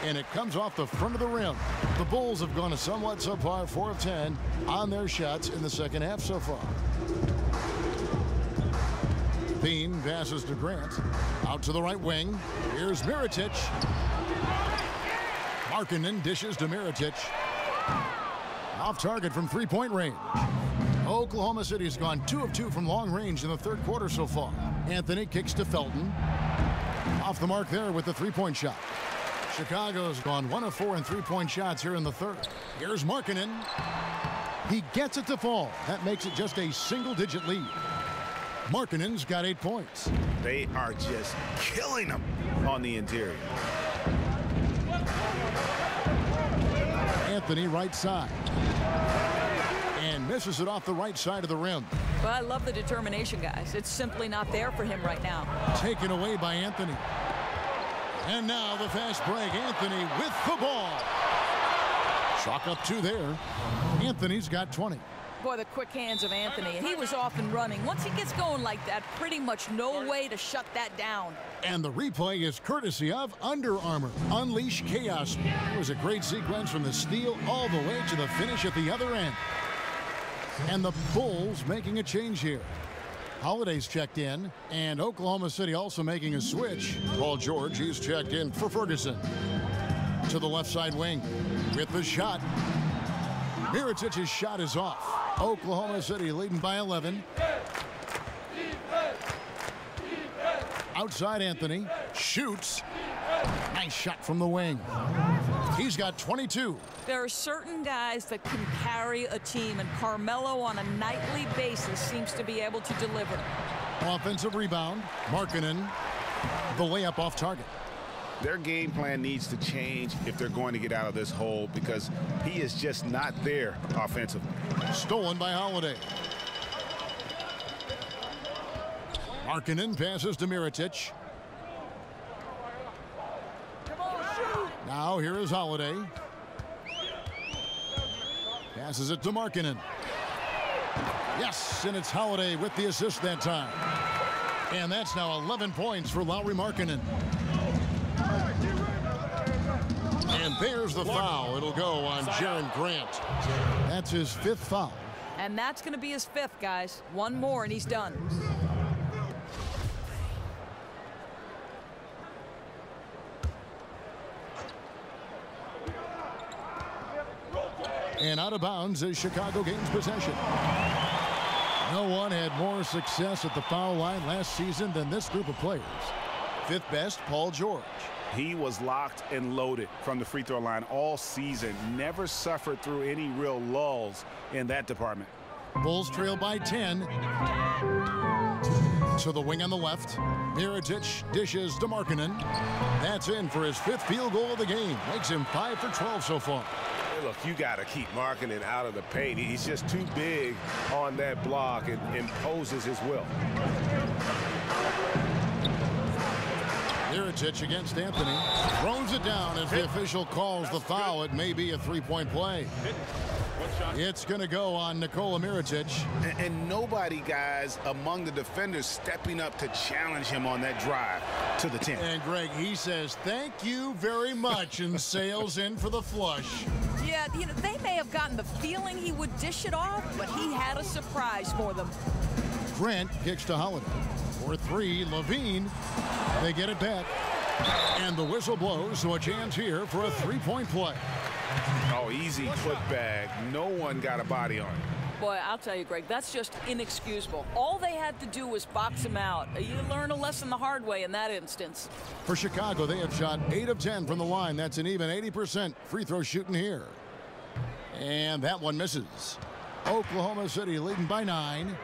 And it comes off the front of the rim. The Bulls have gone a somewhat subpar 4 of 10 on their shots in the second half so far. Bean passes to Grant. Out to the right wing. Here's Mirotic. Markkanen dishes to Mirotic. Off target from three-point range. Oklahoma City's gone 2 of 2 from long range in the third quarter so far. Anthony kicks to Felton. Off the mark there with the three-point shot. Chicago's gone 1 of 4 in three-point shots here in the third. Here's Markkanen. He gets it to fall. That makes it just a single-digit lead. Markkanen's got 8 points. They are just killing them on the interior. Anthony right side. And misses it off the right side of the rim. Well, I love the determination, guys. It's simply not there for him right now. Taken away by Anthony. And now the fast break. Anthony with the ball. Chalk up 2 there. Anthony's got 20. Boy, the quick hands of Anthony. He was off and running. Once he gets going like that, pretty much no way to shut that down. And the replay is courtesy of Under Armour. Unleash chaos. It was a great sequence from the steal all the way to the finish at the other end. And the Bulls making a change here. Holiday's checked in, and Oklahoma City also making a switch. Paul George, he's checked in for Ferguson. To the left side wing with the shot. Mirotic's shot is off. Oklahoma City leading by 11. Outside Anthony shoots. Nice shot from the wing. He's got 22. There are certain guys that can carry a team, and Carmelo on a nightly basis seems to be able to deliver. Offensive rebound. Markkanen. The layup off target. Their game plan needs to change if they're going to get out of this hole, because he is just not there offensively. Stolen by Holiday. Markkanen passes to Mirotic. Now here is Holiday. Passes it to Markkanen. Yes, and it's Holiday with the assist that time. And that's now 11 points for Lauri Markkanen. And there's the foul. It'll go on Jaren Grant. That's his 5th foul. And that's going to be his 5th, guys. One more and he's done. And out of bounds as Chicago gains possession. No one had more success at the foul line last season than this group of players. 5th best, Paul George. He was locked and loaded from the free throw line all season. Never suffered through any real lulls in that department. Bulls trail by 10. To the wing on the left. Mirotic dishes to Markkanen. That's in for his 5th field goal of the game. Makes him 5 for 12 so far. Hey, look, you got to keep Markkanen out of the paint. He's just too big on that block and imposes his will. Mirotic against Anthony. Throws it down as the official calls the foul. It may be a 3-point play. It's going to go on Nikola Mirotic. And nobody, guys, among the defenders stepping up to challenge him on that drive to the 10. And Greg, he says, thank you very much, and sails in for the flush. Yeah, you know, they may have gotten the feeling he would dish it off, but he had a surprise for them. Grant kicks to Holiday. For 3, Levine. They get it back. And the whistle blows, so a chance here for a 3-point play. Oh, easy putback. No one got a body on it. Boy, I'll tell you, Greg, that's just inexcusable. All they had to do was box him out. You learn a lesson the hard way in that instance. For Chicago, they have shot 8 of 10 from the line. That's an even 80% free throw shooting here. And that one misses. Oklahoma City leading by 9.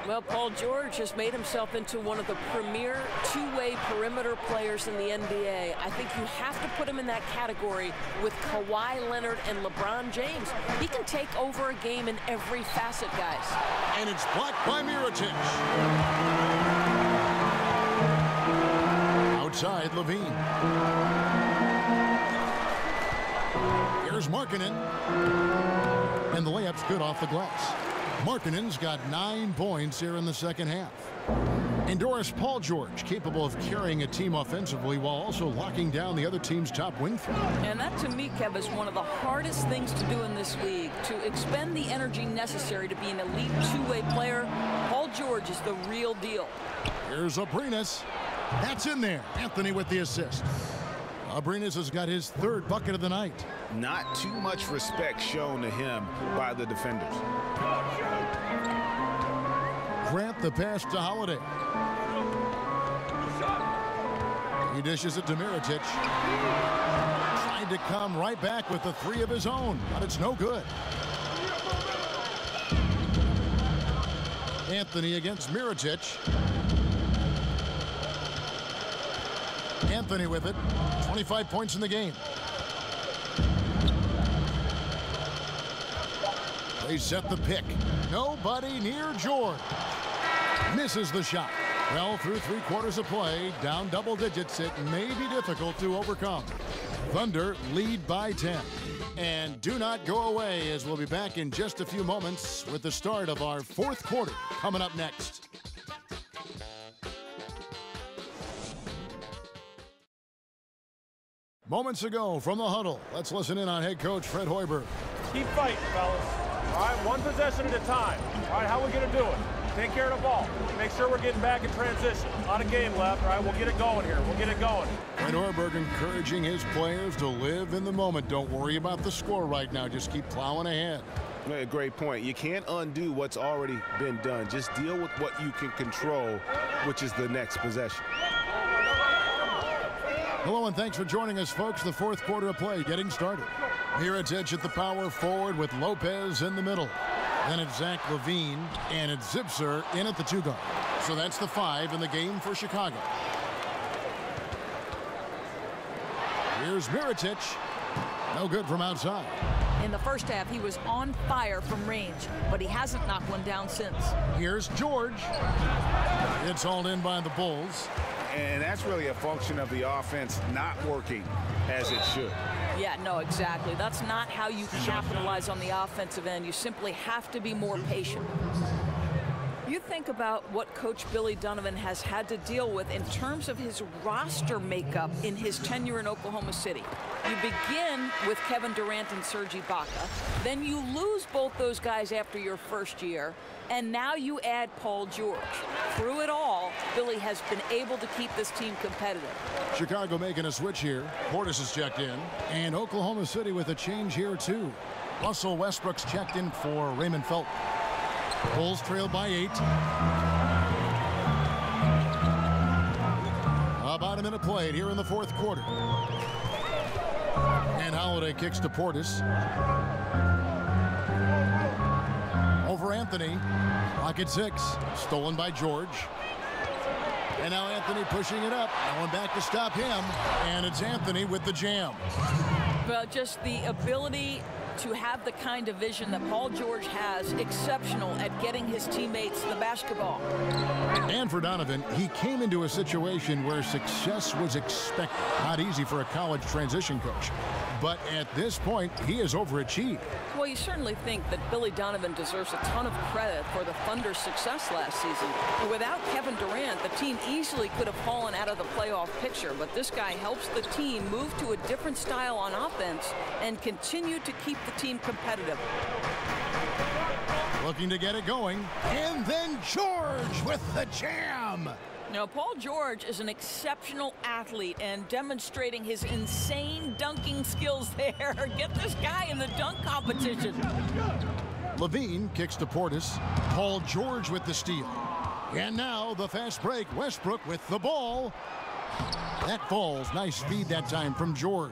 Well, Paul George has made himself into one of the premier two-way perimeter players in the NBA. I think you have to put him in that category with Kawhi Leonard and LeBron James. He can take over a game in every facet, guys. And it's blocked by Mirotic. Outside, Levine. Here's Markkanen. And the layup's good off the glass. Markkanen's got 9 points here in the second half. And Doris, Paul George, capable of carrying a team offensively while also locking down the other team's top wing threat. And that, to me, Kev, is one of the hardest things to do in this league, to expend the energy necessary to be an elite two-way player. Paul George is the real deal. Here's Abrines. That's in there. Anthony with the assist. Abrines has got his 3rd bucket of the night. Not too much respect shown to him by the defenders. Grant the pass to Holiday. He dishes it to Mirotic. Tried to come right back with the 3 of his own, but it's no good. Anthony against Mirotic. Anthony with it. 25 points in the game. They set the pick. Nobody near George. Misses the shot. Well, through 3 quarters of play, down double digits, it may be difficult to overcome. Thunder lead by 10. And do not go away, as we'll be back in just a few moments with the start of our 4th quarter coming up next. Moments ago from the huddle, let's listen in on head coach Fred Hoiberg. Keep fighting, fellas. All right, one possession at a time. All right, how are we going to do it? Take care of the ball. Make sure we're getting back in transition. A lot of game left. All right, we'll get it going here. We'll get it going. Fred Hoiberg encouraging his players to live in the moment. Don't worry about the score right now. Just keep plowing ahead. A great point. You can't undo what's already been done. Just deal with what you can control, which is the next possession. Hello and thanks for joining us, folks. The 4th quarter of play getting started. Mirotic at the power forward with Lopez in the middle. Then it's Zach LaVine, and it's Zipser in at the 2 guard. So that's the 5 in the game for Chicago. Here's Mirotic. No good from outside. In the first half, he was on fire from range, but he hasn't knocked one down since. Here's George. It's hauled in by the Bulls. And that's really a function of the offense not working as it should. Yeah, no, exactly. That's not how you capitalize on the offensive end. You simply have to be more patient. You think about what Coach Billy Donovan has had to deal with in terms of his roster makeup in his tenure in Oklahoma City. You begin with Kevin Durant and Serge Ibaka. Then you lose both those guys after your first year. And now you add Paul George. Through it all, Billy has been able to keep this team competitive. Chicago making a switch here. Portis is checked in. And Oklahoma City with a change here, too. Russell Westbrook's checked in for Raymond Felton. Bulls trail by 8. About a minute played here in the 4th quarter. And Holiday kicks to Portis. Over Anthony. Clock at 6. Stolen by George. And now Anthony pushing it up. Going back to stop him. And it's Anthony with the jam. Well, just the ability to have the kind of vision that Paul George has, exceptional at getting his teammates the basketball. And for Donovan, he came into a situation where success was expected. Not easy for a college transition coach. But at this point, he has overachieved. Well, you certainly think that Billy Donovan deserves a ton of credit for the Thunder's success last season. Without Kevin Durant, the team easily could have fallen out of the playoff picture, but this guy helps the team move to a different style on offense and continue to keep the team competitive. Looking to get it going. And then George with the jam. Now, Paul George is an exceptional athlete and demonstrating his insane dunking skills there. Get this guy in the dunk competition. LaVine kicks to Portis. Paul George with the steal. And now the fast break. Westbrook with the ball. That falls. Nice feed that time from George.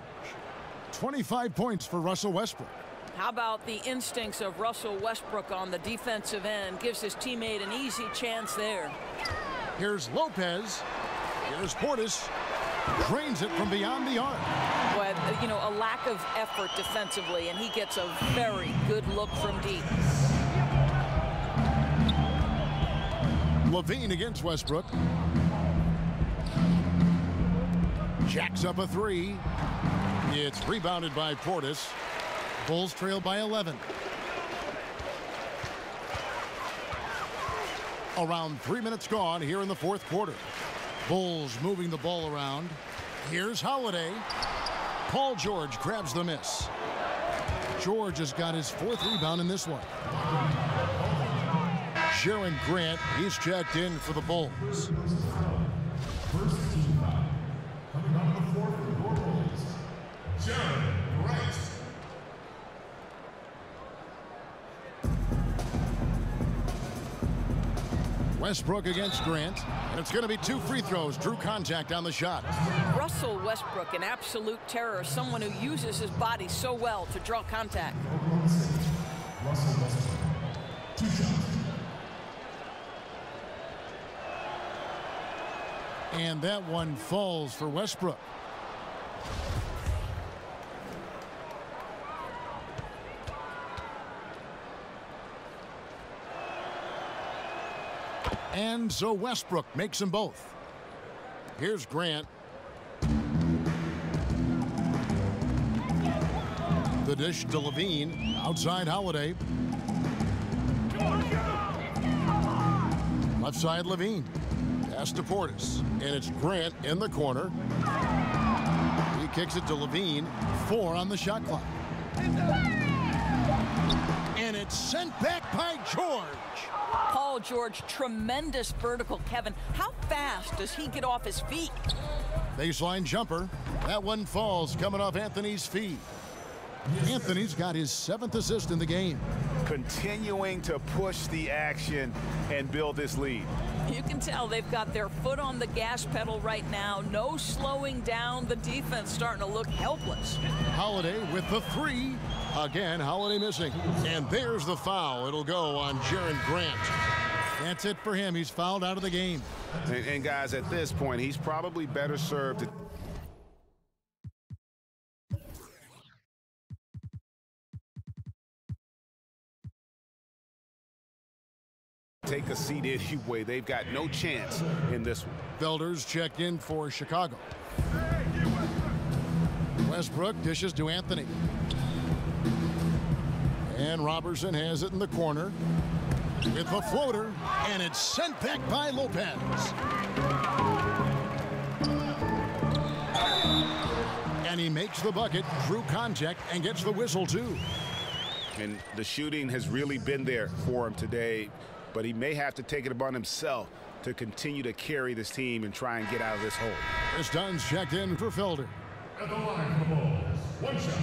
25 points for Russell Westbrook. How about the instincts of Russell Westbrook on the defensive end? Gives his teammate an easy chance there. Here's Lopez. Here's Portis. Drains it from beyond the arc. Well, you know, a lack of effort defensively, and he gets a very good look from deep. LaVine against Westbrook. Jacks up a 3. It's rebounded by Portis. Bulls trail by 11. Around 3 minutes gone here in the fourth quarter. Bulls moving the ball around. Here's Holiday. Paul George grabs the miss. George has got his 4th rebound in this one. Jaron Grant, he's checked in for the Bulls. First team foul. Coming on the floor for your Bulls, Jaron Grant. Westbrook against Grant, and it's going to be 2 free throws. Drew contact on the shot. Russell Westbrook, an absolute terror, someone who uses his body so well to draw contact. Russell Westbrook. 2 shots. And that one falls for Westbrook. And so Westbrook makes them both. Here's Grant. The dish to Levine. Outside Holiday. Left side Levine. Pass to Portis. And it's Grant in the corner. He kicks it to Levine. 4 on the shot clock. And it's sent back by George. Paul George, tremendous vertical, Kevin. How fast does he get off his feet? Baseline jumper. That one falls coming off Anthony's feet. Anthony's got his 7th assist in the game. Continuing to push the action and build this lead. You can tell they've got their foot on the gas pedal right now. No slowing down. The defense starting to look helpless. Holiday with the 3. Again, Holiday missing. And there's the foul. It'll go on Jaron Grant. That's it for him. He's fouled out of the game. And guys, at this point, he's probably better served to take a seat anyway. They've got no chance in this one. Felder's checked in for Chicago. Westbrook dishes to Anthony. And Robertson has it in the corner with the floater, and it's sent back by Lopez. And he makes the bucket, drew contact, and gets the whistle too. And the shooting has really been there for him today, but he may have to take it upon himself to continue to carry this team and try and get out of this hole. Chris Dunn's checked in for Felder. At the line for the Bulls, 1 shot.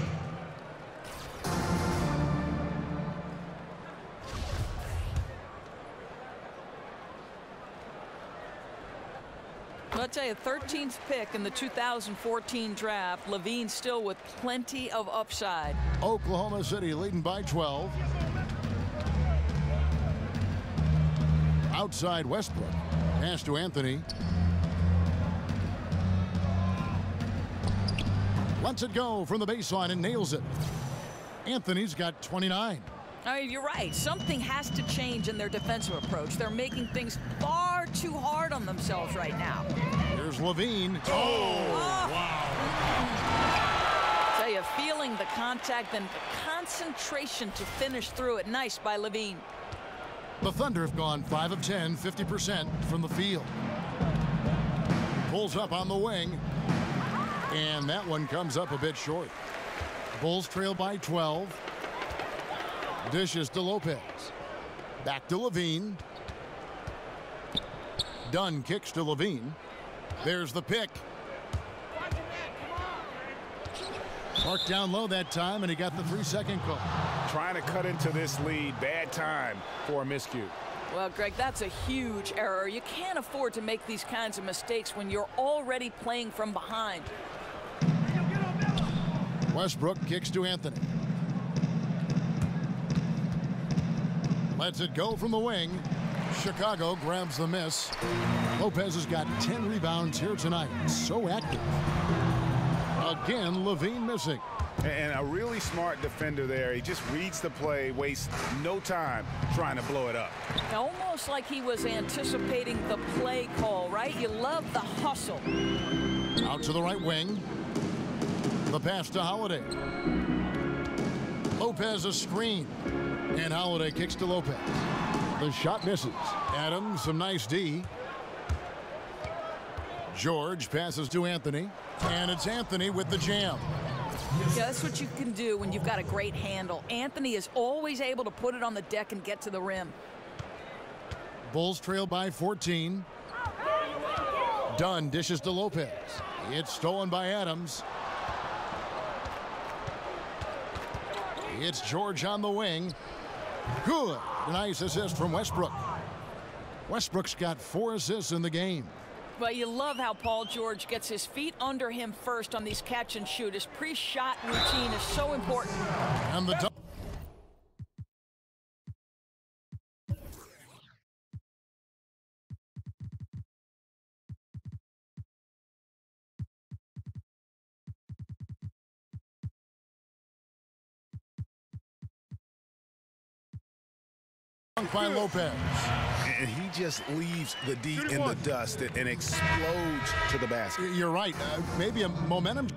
I'll tell you, 13th pick in the 2014 draft. Levine still with plenty of upside. Oklahoma City leading by 12. Outside Westbrook. Pass to Anthony. Lets it go from the baseline and nails it. Anthony's got 29. I mean, you're right. Something has to change in their defensive approach. They're making things far too hard on themselves right now. Here's Levine. Oh, wow. Tell you, feeling the contact and the concentration to finish through it. Nice by Levine. The Thunder have gone 5 of 10, 50% from the field. Pulls up on the wing. And that one comes up a bit short. Bulls trail by 12. Dishes to Lopez. Back to Levine. Dunn kicks to Levine. There's the pick. Marked down low that time, and he got the 3-second call. Trying to cut into this lead. Bad time for a miscue. Well, Greg, that's a huge error. You can't afford to make these kinds of mistakes when you're already playing from behind. Westbrook kicks to Anthony. Lets it go from the wing. Chicago grabs the miss. Lopez has got 10 rebounds here tonight. So active. Again, Levine missing. And a really smart defender there. He just reads the play, wastes no time trying to blow it up. Almost like he was anticipating the play call, right? You love the hustle. Out to the right wing. The pass to Holiday. Lopez a screen. And Holiday kicks to Lopez. The shot misses. Adams, some nice D. George passes to Anthony, and it's Anthony with the jam. Yeah, that's what you can do when you've got a great handle. Anthony is always able to put it on the deck and get to the rim. Bulls trail by 14. Dunn dishes to Lopez. It's stolen by Adams. It's George on the wing. Good. Nice assist from Westbrook. Westbrook's got 4 assists in the game. But you love how Paul George gets his feet under him first on these catch and shoot. His pre-shot routine is so important. And the by Lopez. And he just leaves the D in the dust and explodes to the basket. You're right. Maybe a momentum.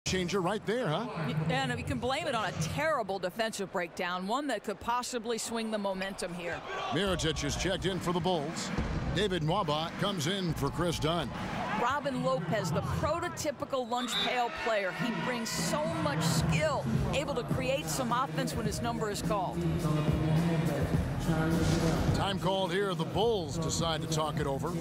Changer right there, huh? And you can blame it on a terrible defensive breakdown, one that could possibly swing the momentum here. Mirotic is checked in for the Bulls. David Nwaba comes in for Chris Dunn. Robin Lopez, the prototypical lunch pail player. He brings so much skill, able to create some offense when his number is called. Time called here. The Bulls decide to talk it over.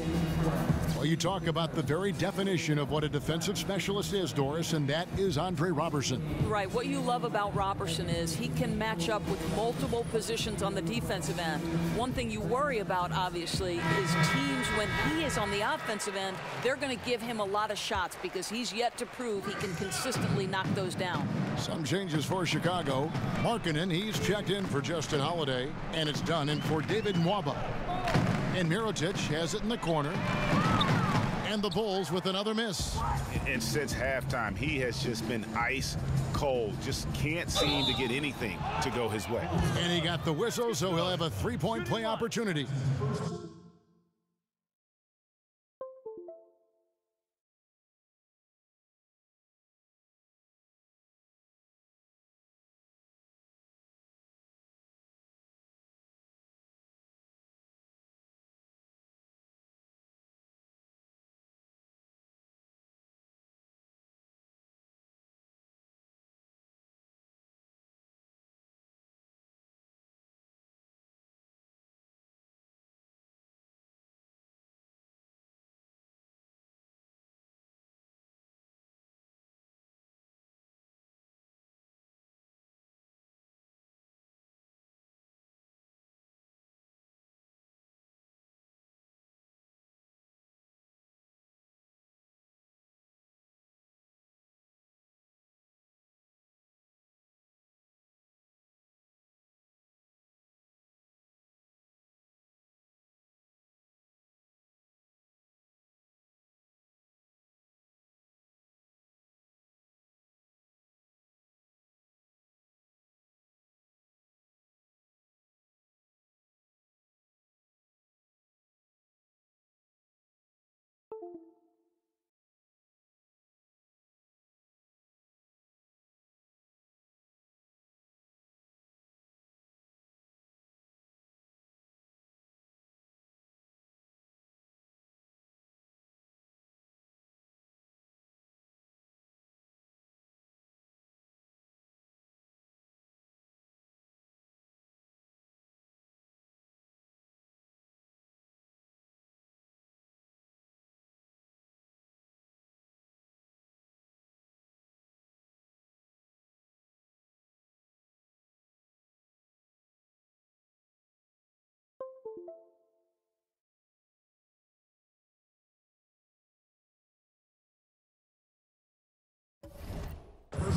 Well, you talk about the very definition of what a defensive specialist is, Doris, and that is Andre Roberson. Right. What you love about Roberson is he can match up with multiple positions on the defensive end. One thing you worry about, obviously, is teams when he is on the offensive end, they're going to give him a lot of shots because he's yet to prove he can consistently knock those down. Some changes for Chicago. Markkanen, he's checked in for Justin Holiday, and it's done in for David Nwaba. And Mirotic has it in the corner. And the Bulls with another miss. And since halftime, he has just been ice cold. Just can't seem to get anything to go his way. And he got the whistle, so he'll have a three-point play opportunity.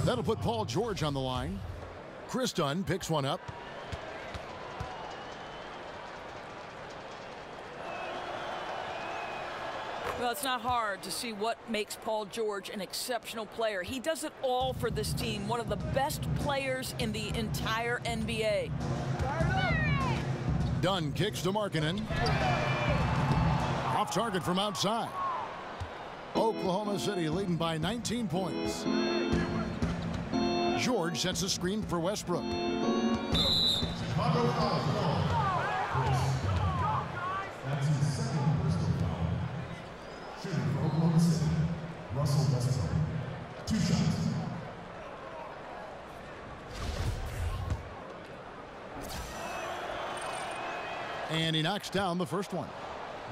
That'll put Paul George on the line. Chris Dunn picks one up. Well, it's not hard to see what makes Paul George an exceptional player. He does it all for this team, one of the best players in the entire NBA. Dunn kicks to Markkanen. Off target from outside. Oklahoma City leading by 19 points. George sets a screen for Westbrook. Chicago foul. That's his second personal foul. Shooting for Oklahoma City, Russell Westbrook. 2 shots. And he knocks down the first one.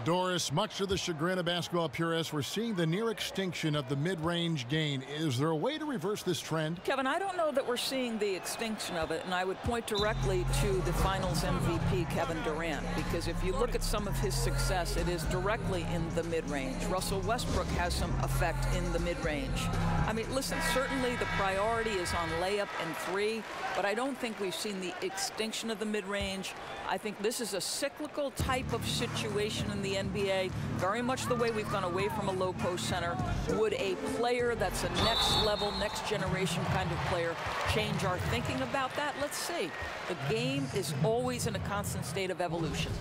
Doris, much to the chagrin of basketball purists, we're seeing the near extinction of the mid-range game. Is there a way to reverse this trend? Kevin, I don't know that we're seeing the extinction of it, and I would point directly to the Finals MVP, Kevin Durant, because if you look at some of his success, it is directly in the mid-range. Russell Westbrook has some effect in the mid-range. I mean, listen, certainly the priority is on layup and 3, but I don't think we've seen the extinction of the mid-range. I think this is a cyclical type of situation in the NBA, very much the way we've gone away from a low post center. Would a player that's a next level, next generation kind of player change our thinking about that? Let's see. The game is always in a constant state of evolution.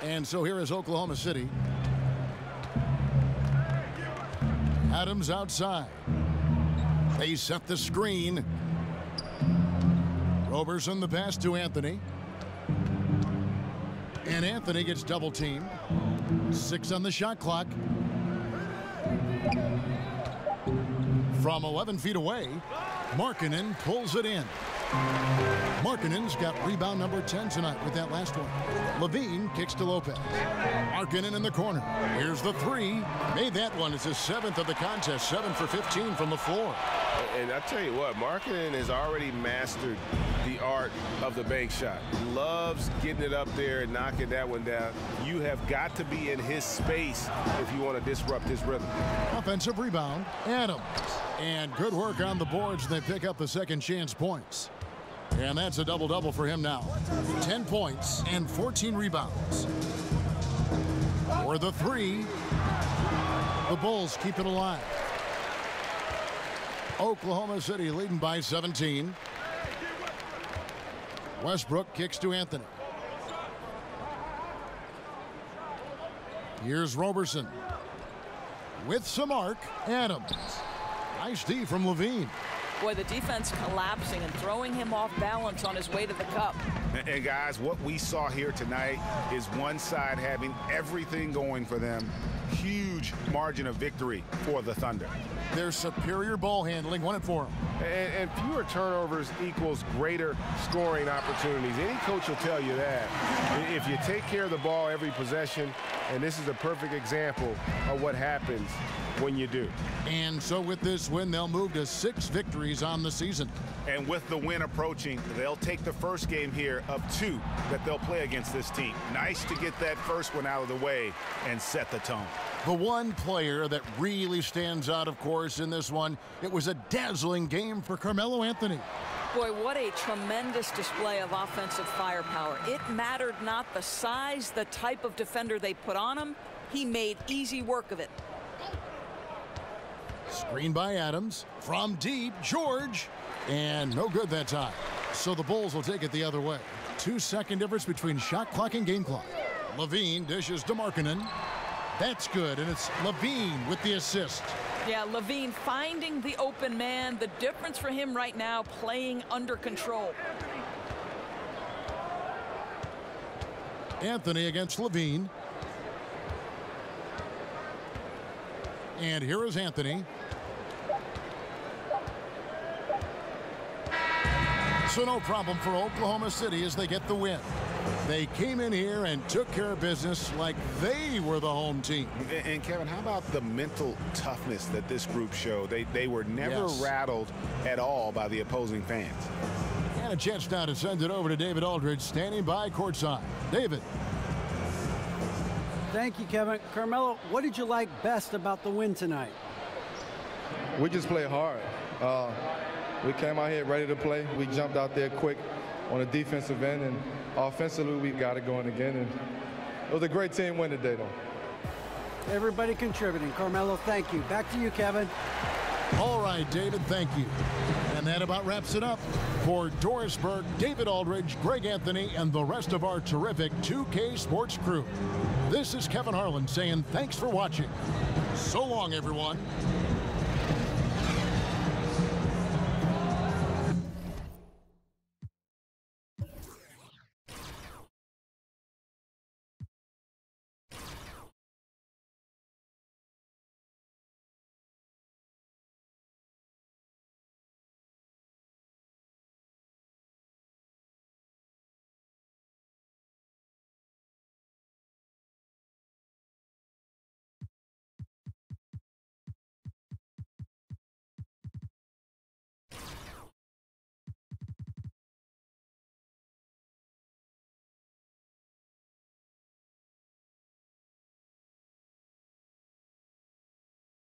And so here is Oklahoma City. Adams outside. They set the screen. Roberson the pass to Anthony. And Anthony gets double teamed. 6 on the shot clock. From 11 feet away, Markkanen pulls it in. Markkanen's got rebound number 10 tonight with that last one. Levine kicks to Lopez. Markkanen in the corner. Here's the 3. Made that one. It's his 7th of the contest. 7 for 15 from the floor. And I tell you what, Markkanen has already mastered the art of the bank shot. Loves getting it up there and knocking that one down. You have got to be in his space if you want to disrupt his rhythm. Offensive rebound, Adams. And good work on the boards. They pick up the second chance points. And that's a double-double for him now. 10 points and 14 rebounds. For the 3, the Bulls keep it alive. Oklahoma City leading by 17. Westbrook kicks to Anthony. Here's Roberson. With some arc, Adams. Nice D from Levine. Boy, the defense collapsing and throwing him off balance on his way to the cup. And guys, what we saw here tonight is one side having everything going for them. Huge margin of victory for the Thunder. Their superior ball handling won it for them. And fewer turnovers equals greater scoring opportunities. Any coach will tell you that. If you take care of the ball every possession, and this is a perfect example of what happens when you do. And so with this win, they'll move to 6 victories on the season. And with the win approaching, they'll take the first game here of 2 that they'll play against this team. Nice to get that first one out of the way and set the tone. The one player that really stands out, of course, in this one, it was a dazzling game for Carmelo Anthony. Boy, what a tremendous display of offensive firepower. It mattered not the size, the type of defender they put on him. He made easy work of it. Screen by Adams. From deep, George. And no good that time. So the Bulls will take it the other way. 2-second difference between shot clock and game clock. Levine dishes to Markkanen. That's good, and it's Levine with the assist. Yeah, Levine finding the open man. The difference for him right now, playing under control. Anthony against Levine. And here is Anthony. So no problem for Oklahoma City as they get the win. They came in here and took care of business like they were the home team. And Kevin, how about the mental toughness that this group showed? They were never rattled at all by the opposing fans. And a chance now to send it over to David Aldridge, standing by courtside. David. Thank you, Kevin. Carmelo, what did you like best about the win tonight? We just played hard. We came out here ready to play. We jumped out there quick on the defensive end, and offensively we got it going again. And it was a great team win today, though. Everybody contributing. Carmelo, thank you. Back to you, Kevin. All right, David, thank you. And that about wraps it up. For Doris Burke, David Aldridge, Greg Anthony, and the rest of our terrific 2K Sports crew, this is Kevin Harlan saying thanks for watching. So long, everyone.